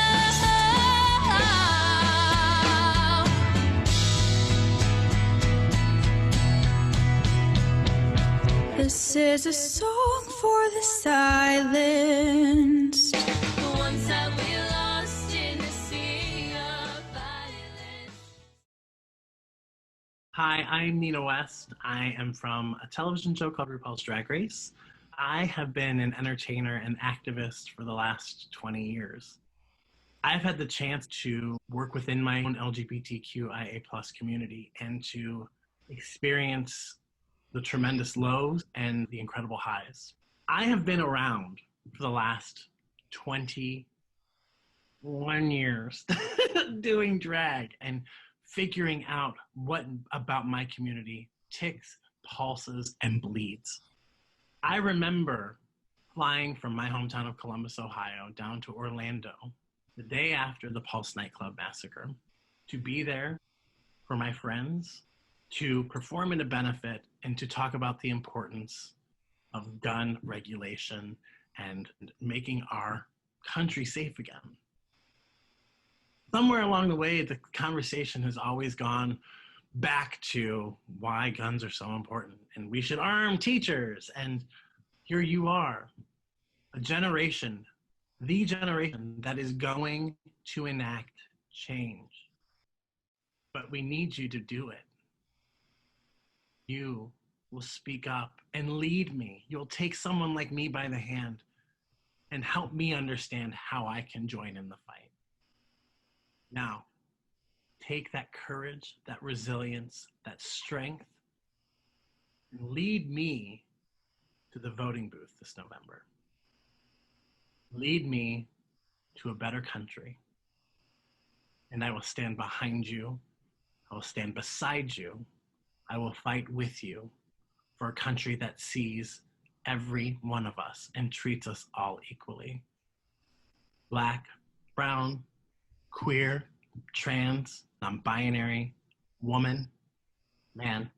This is a song for the silenced, the ones that we lost in the sea of violence. Hi, I'm Nina West. I am from a television show called RuPaul's Drag Race. I have been an entertainer and activist for the last 20 years. I've had the chance to work within my own LGBTQIA+ community and to experience the tremendous lows and the incredible highs. I have been around for the last 21 years doing drag and figuring out what about my community ticks, pulses, and bleeds. I remember flying from my hometown of Columbus, Ohio, down to Orlando the day after the Pulse nightclub massacre to be there for my friends, to perform in a benefit, and to talk about the importance of gun regulation and making our country safe again. Somewhere along the way, the conversation has always gone back to why guns are so important and we should arm teachers. And here you are, a generation, the generation that is going to enact change. But we need you to do it. You will speak up and lead me. You'll take someone like me by the hand and help me understand how I can join in the fight. Now, take that courage, that resilience, that strength, and lead me to the voting booth this November. Lead me to a better country, and I will stand behind you. I will stand beside you. I will fight with you for a country that sees every one of us and treats us all equally. Black, brown, queer, trans, non-binary, woman, man.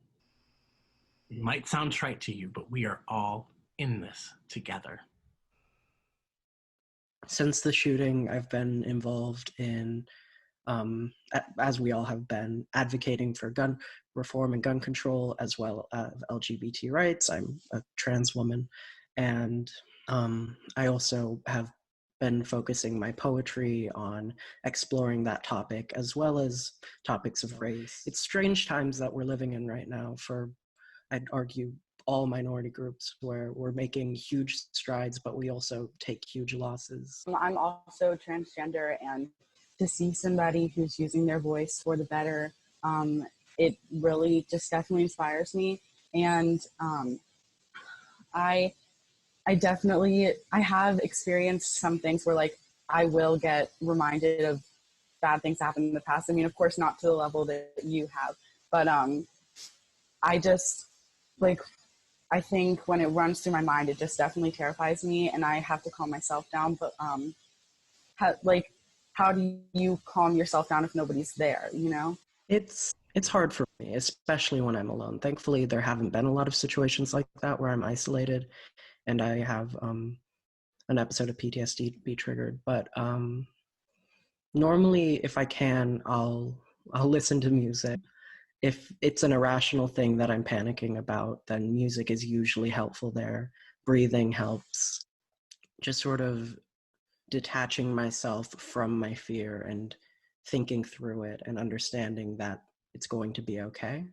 It might sound trite to you, but we are all in this together. Since the shooting, I've been involved in, as we all have been, advocating for gun reform and gun control, as well as LGBT rights. I'm a trans woman, and I also have been focusing my poetry on exploring that topic, as well as topics of race. It's strange times that we're living in right now for, I'd argue, all minority groups, where we're making huge strides, but we also take huge losses. I'm also transgender, and to see somebody who's using their voice for the better, it really just definitely inspires me. And I I have experienced some things where like I will get reminded of bad things that happened in the past. I mean, of course, not to the level that you have, but I just like, I think when it runs through my mind, it just definitely terrifies me, and I have to calm myself down. But how do you calm yourself down if nobody's there, you know? It's hard for me, especially when I'm alone. Thankfully, there haven't been a lot of situations like that where I'm isolated and I have an episode of PTSD be triggered. But normally, if I can, I'll listen to music. If it's an irrational thing that I'm panicking about, then music is usually helpful there. Breathing helps. Just sort of detaching myself from my fear and thinking through it and understanding that it's going to be okay.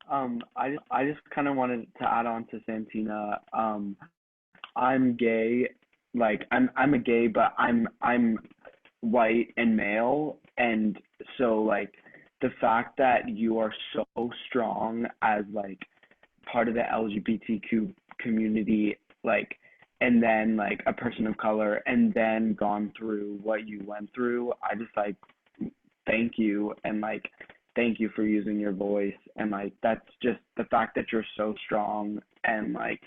I just kind of wanted to add on to Santina. I'm gay, like I'm a gay, but I'm white and male, and so like the fact that you are so strong as like part of the LGBTQ community, like, and then like a person of color, and then gone through what you went through, I just like thank you, and like thank you for using your voice, and like that's just the fact that you're so strong, and like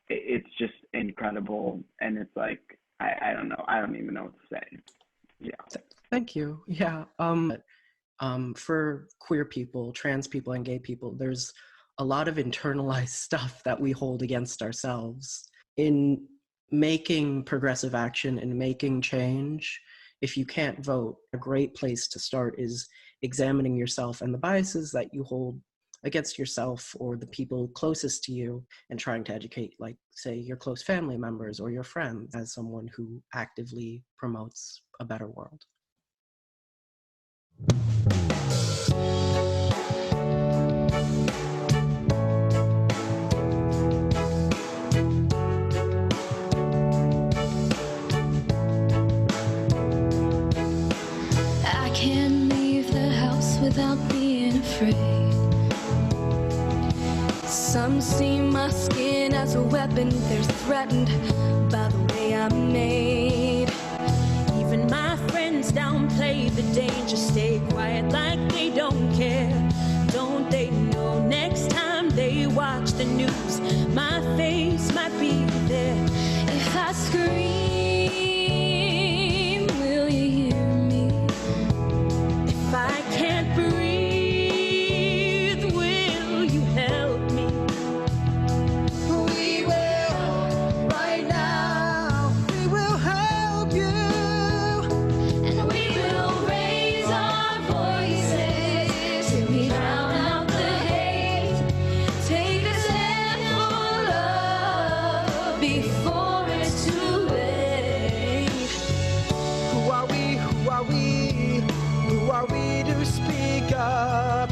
it's just incredible, and it's like I don't know, I don't even know what to say. Yeah. Thank you. Yeah. For queer people, trans people, and gay people, there's a lot of internalized stuff that we hold against ourselves. In making progressive action and making change, if you can't vote, a great place to start is examining yourself and the biases that you hold against yourself or the people closest to you, and trying to educate, like, say, your close family members or your friends as someone who actively promotes a better world. I can't leave the house without being afraid. Some see my skin as a weapon. They're threatened by the way I'm made. Even my friends downplay the danger. Stay quiet like they don't care. Don't they know next time they watch the news, my face might be there. If I scream, will you hear me? If I can't breathe, will you help me? We will, right now, we will help you. And we will raise our voices till we drown out the hate. Take a stand for love before it's too late. Who are we? Who are we? Who are we to speak up?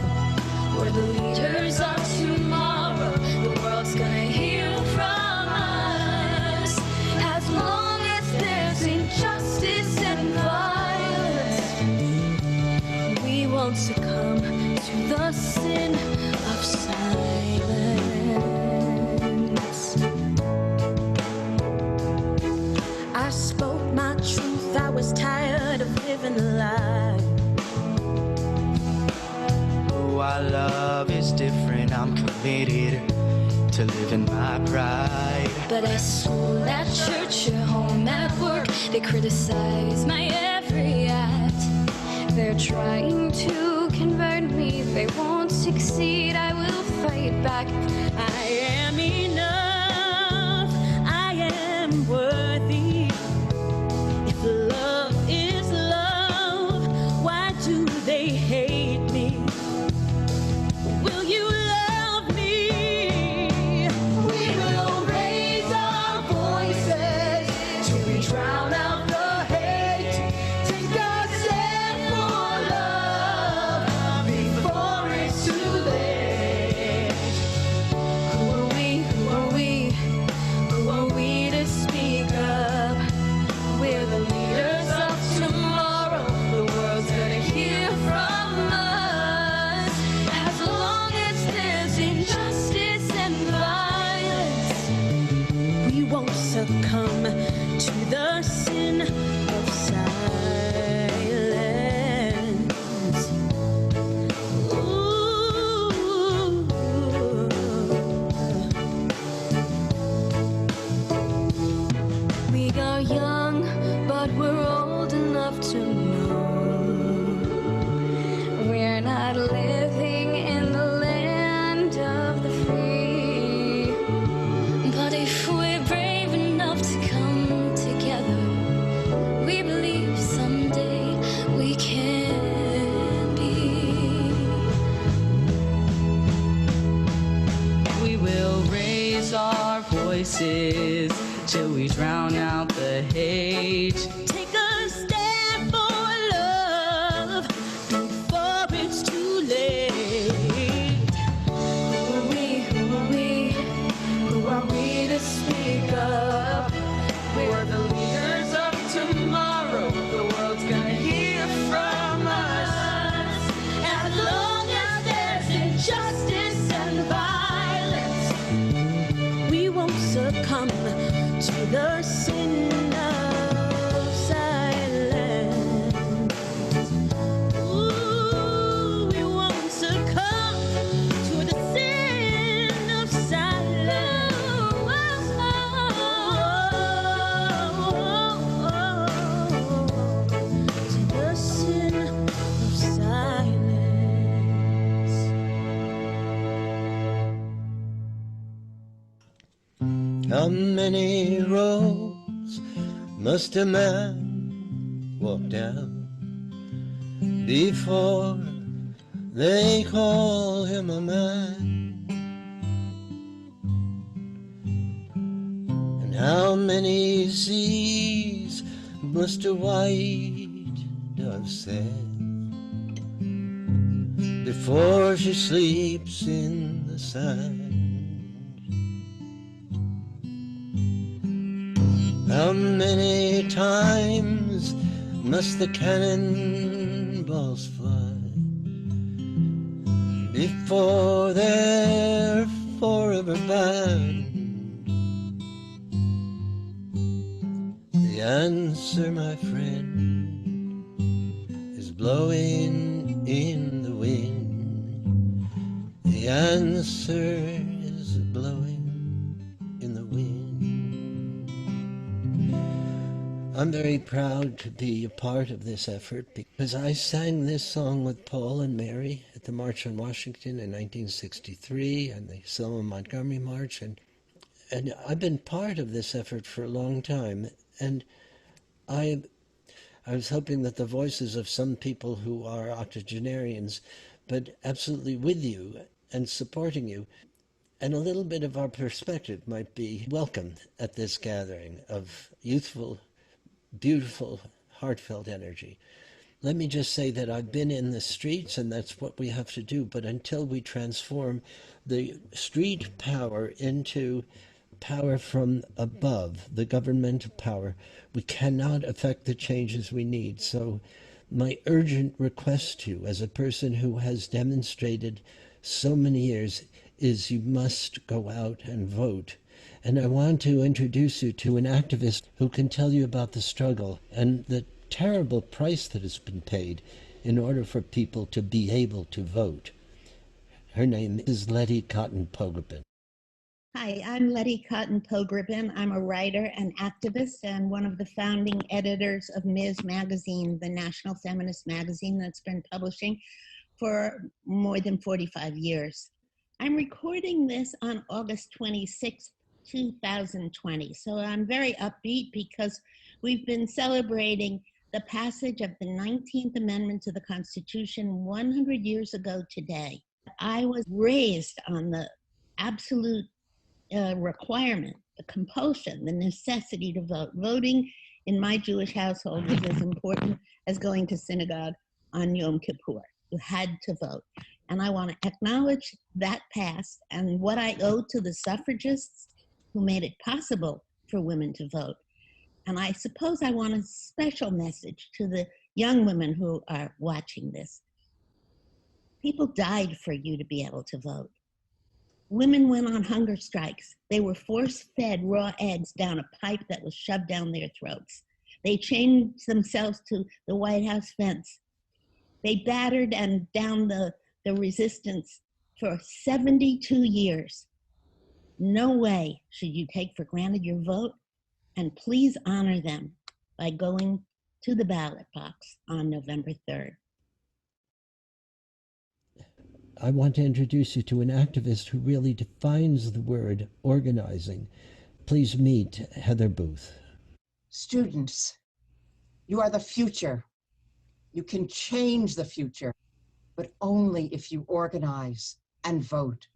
We're the leaders of tomorrow. The world's gonna hear from us. As long as there's injustice and violence, we won't succumb to the sin of silence. I spoke my truth. I was tired of living a lie. Oh, our love is different. I'm committed to living my pride. But at school, at church, at home, at work, they criticize my every act. They're trying to convert me. They won't succeed. I will fight back. I am enough. I am worthy. If love is love, why do they hate me? Will you love me? We will raise our voices till we drown out the hate. Take a stand for love before it's too late. Who voices till we drown out the hate. Take a stand for love before it's too late. Who are we? Who are we? Who are we to speak up? We're the leaders of tomorrow. The world's gonna hear from us. As long as there's injustice and violence, we won't succumb to the sin of silence. Ooh, we won't succumb to the sin of silence. To the sin of silence. How many roads must a man walk down before they call him a man? And how many seas must a white dove sail before she sleeps in the sand? How many times must the cannonballs fly before they're forever banned? The answer, my friend, is blowing in the wind. The answer is blowing in the wind. I'm very proud to be a part of this effort because I sang this song with Paul and Mary at the March on Washington in 1963 and the Selma Montgomery March, and I've been part of this effort for a long time. And I was hoping that the voices of some people who are octogenarians, but absolutely with you and supporting you, and a little bit of our perspective might be welcomed at this gathering of youthful, beautiful, heartfelt energy. Let me just say that I've been in the streets, and that's what we have to do, but until we transform the street power into power from above, the governmental power, we cannot affect the changes we need. So my urgent request to you, as a person who has demonstrated so many years, is you must go out and vote. And I want to introduce you to an activist who can tell you about the struggle and the terrible price that has been paid in order for people to be able to vote. Her name is Letty Cotton Pogrebin. Hi, I'm Letty Cotton Pogrebin. I'm a writer and activist and one of the founding editors of Ms. Magazine, the national feminist magazine that's been publishing for more than 45 years. I'm recording this on August 26th, 2020. So I'm very upbeat because we've been celebrating the passage of the 19th Amendment to the Constitution 100 years ago today. I was raised on the absolute requirement, the compulsion, the necessity to vote. Voting in my Jewish household was as important as going to synagogue on Yom Kippur. You had to vote. And I want to acknowledge that past and what I owe to the suffragists who made it possible for women to vote. And I suppose I want a special message to the young women who are watching this. People died for you to be able to vote. Women went on hunger strikes. They were force-fed raw eggs down a pipe that was shoved down their throats. They chained themselves to the White House fence. They battered and down the resistance for 72 years. No way should you take for granted your vote, and please honor them by going to the ballot box on November 3rd. I want to introduce you to an activist who really defines the word organizing. Please meet Heather Booth. Students, you are the future. You can change the future, but only if you organize and vote.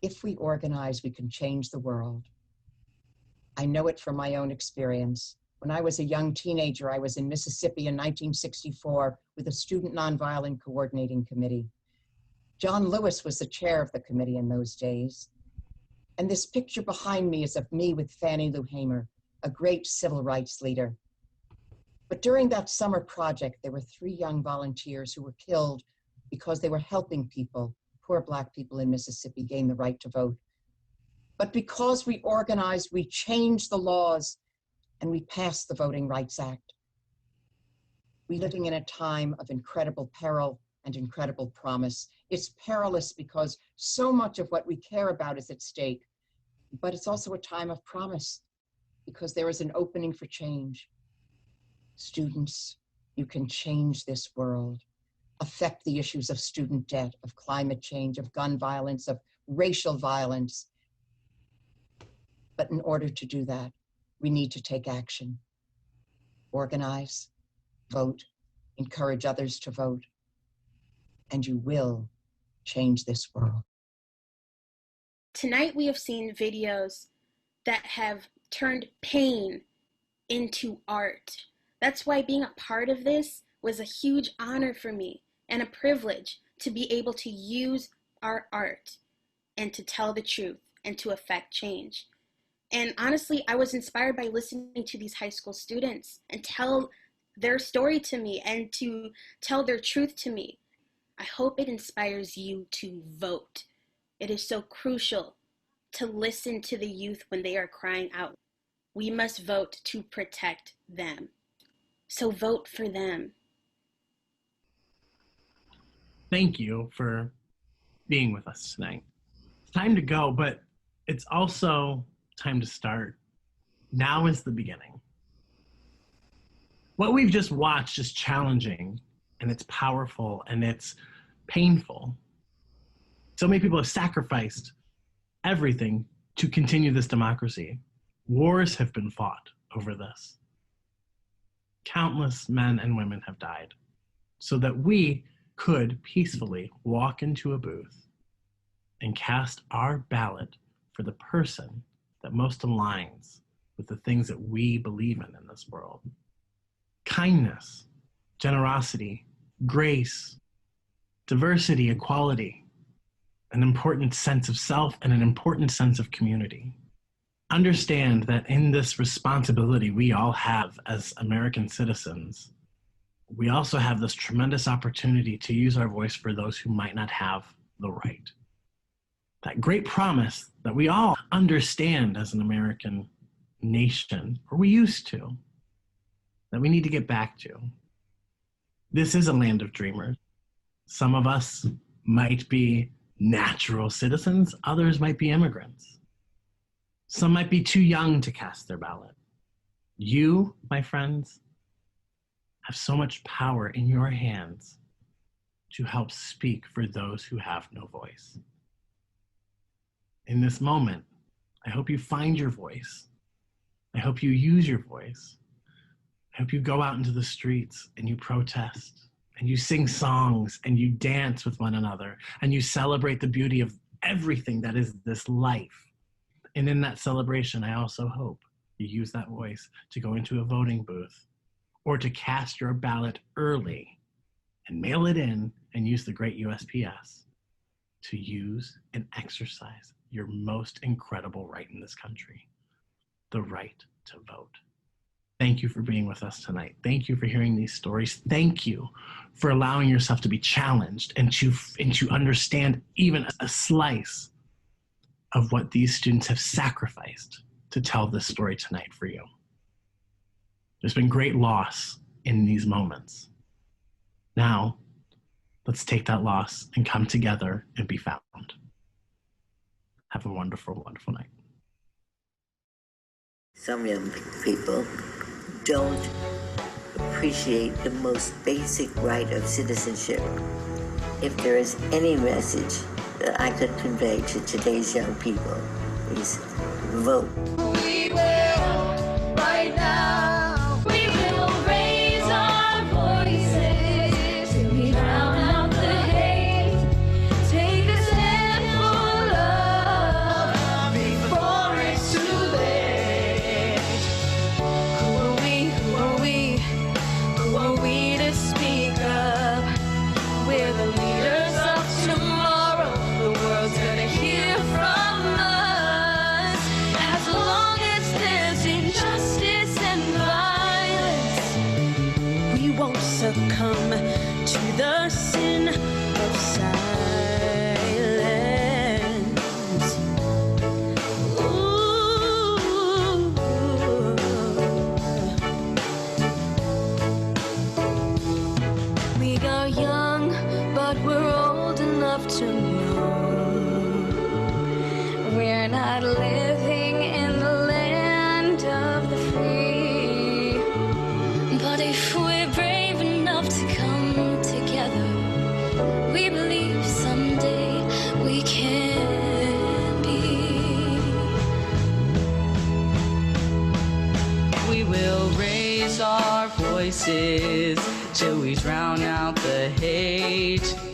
If we organize, we can change the world. I know it from my own experience. When I was a young teenager, I was in Mississippi in 1964 with a Student Nonviolent Coordinating Committee. John Lewis was the chair of the committee in those days. And this picture behind me is of me with Fannie Lou Hamer, a great civil rights leader. But during that summer project, there were 3 young volunteers who were killed because they were helping people, poor Black people in Mississippi, gain the right to vote. But because we organized, we changed the laws, and we passed the Voting Rights Act. We're living in a time of incredible peril and incredible promise. It's perilous because so much of what we care about is at stake, but it's also a time of promise because there is an opening for change. Students, you can change this world, affect the issues of student debt, of climate change, of gun violence, of racial violence. But in order to do that, we need to take action. Organize, vote, encourage others to vote, and you will change this world. Tonight we have seen videos that have turned pain into art. That's why being a part of this was a huge honor for me and a privilege to be able to use our art and to tell the truth and to affect change. And honestly, I was inspired by listening to these high school students and tell their story to me and to tell their truth to me. I hope it inspires you to vote. It is so crucial to listen to the youth when they are crying out. We must vote to protect them. So vote for them. Thank you for being with us tonight. It's time to go, but it's also time to start. Now is the beginning. What we've just watched is challenging, and it's powerful, and it's painful. So many people have sacrificed everything to continue this democracy. Wars have been fought over this. Countless men and women have died so that we could peacefully walk into a booth and cast our ballot for the person that most aligns with the things that we believe in this world. Kindness, generosity, grace, diversity, equality, an important sense of self and an important sense of community. Understand that in this responsibility we all have as American citizens, we also have this tremendous opportunity to use our voice for those who might not have the right. That great promise that we all understand as an American nation, or we used to, that we need to get back to. This is a land of dreamers. Some of us might be natural citizens, others might be immigrants. Some might be too young to cast their ballot. You, my friends, have so much power in your hands to help speak for those who have no voice. In this moment, I hope you find your voice. I hope you use your voice. I hope you go out into the streets and you protest and you sing songs and you dance with one another and you celebrate the beauty of everything that is this life. And in that celebration, I also hope you use that voice to go into a voting booth or to cast your ballot early and mail it in and use the great USPS to use and exercise your most incredible right in this country, the right to vote. Thank you for being with us tonight. Thank you for hearing these stories. Thank you for allowing yourself to be challenged and to understand even a slice of what these students have sacrificed to tell this story tonight for you. There's been great loss in these moments. Now, let's take that loss and come together and be found. Have a wonderful, wonderful night. Some young people don't appreciate the most basic right of citizenship. If there is any message that I could convey to today's young people, is vote. We will, right now, we will raise our voices till we drown out the hate. Take a stand for love before it's too late. succumb to the sin of silence. Ooh. We are young, but we're old enough to know we're not living in the land of the free. But if we're brave enough to come together, we believe someday we can be. We will raise our voices till we drown out the hate.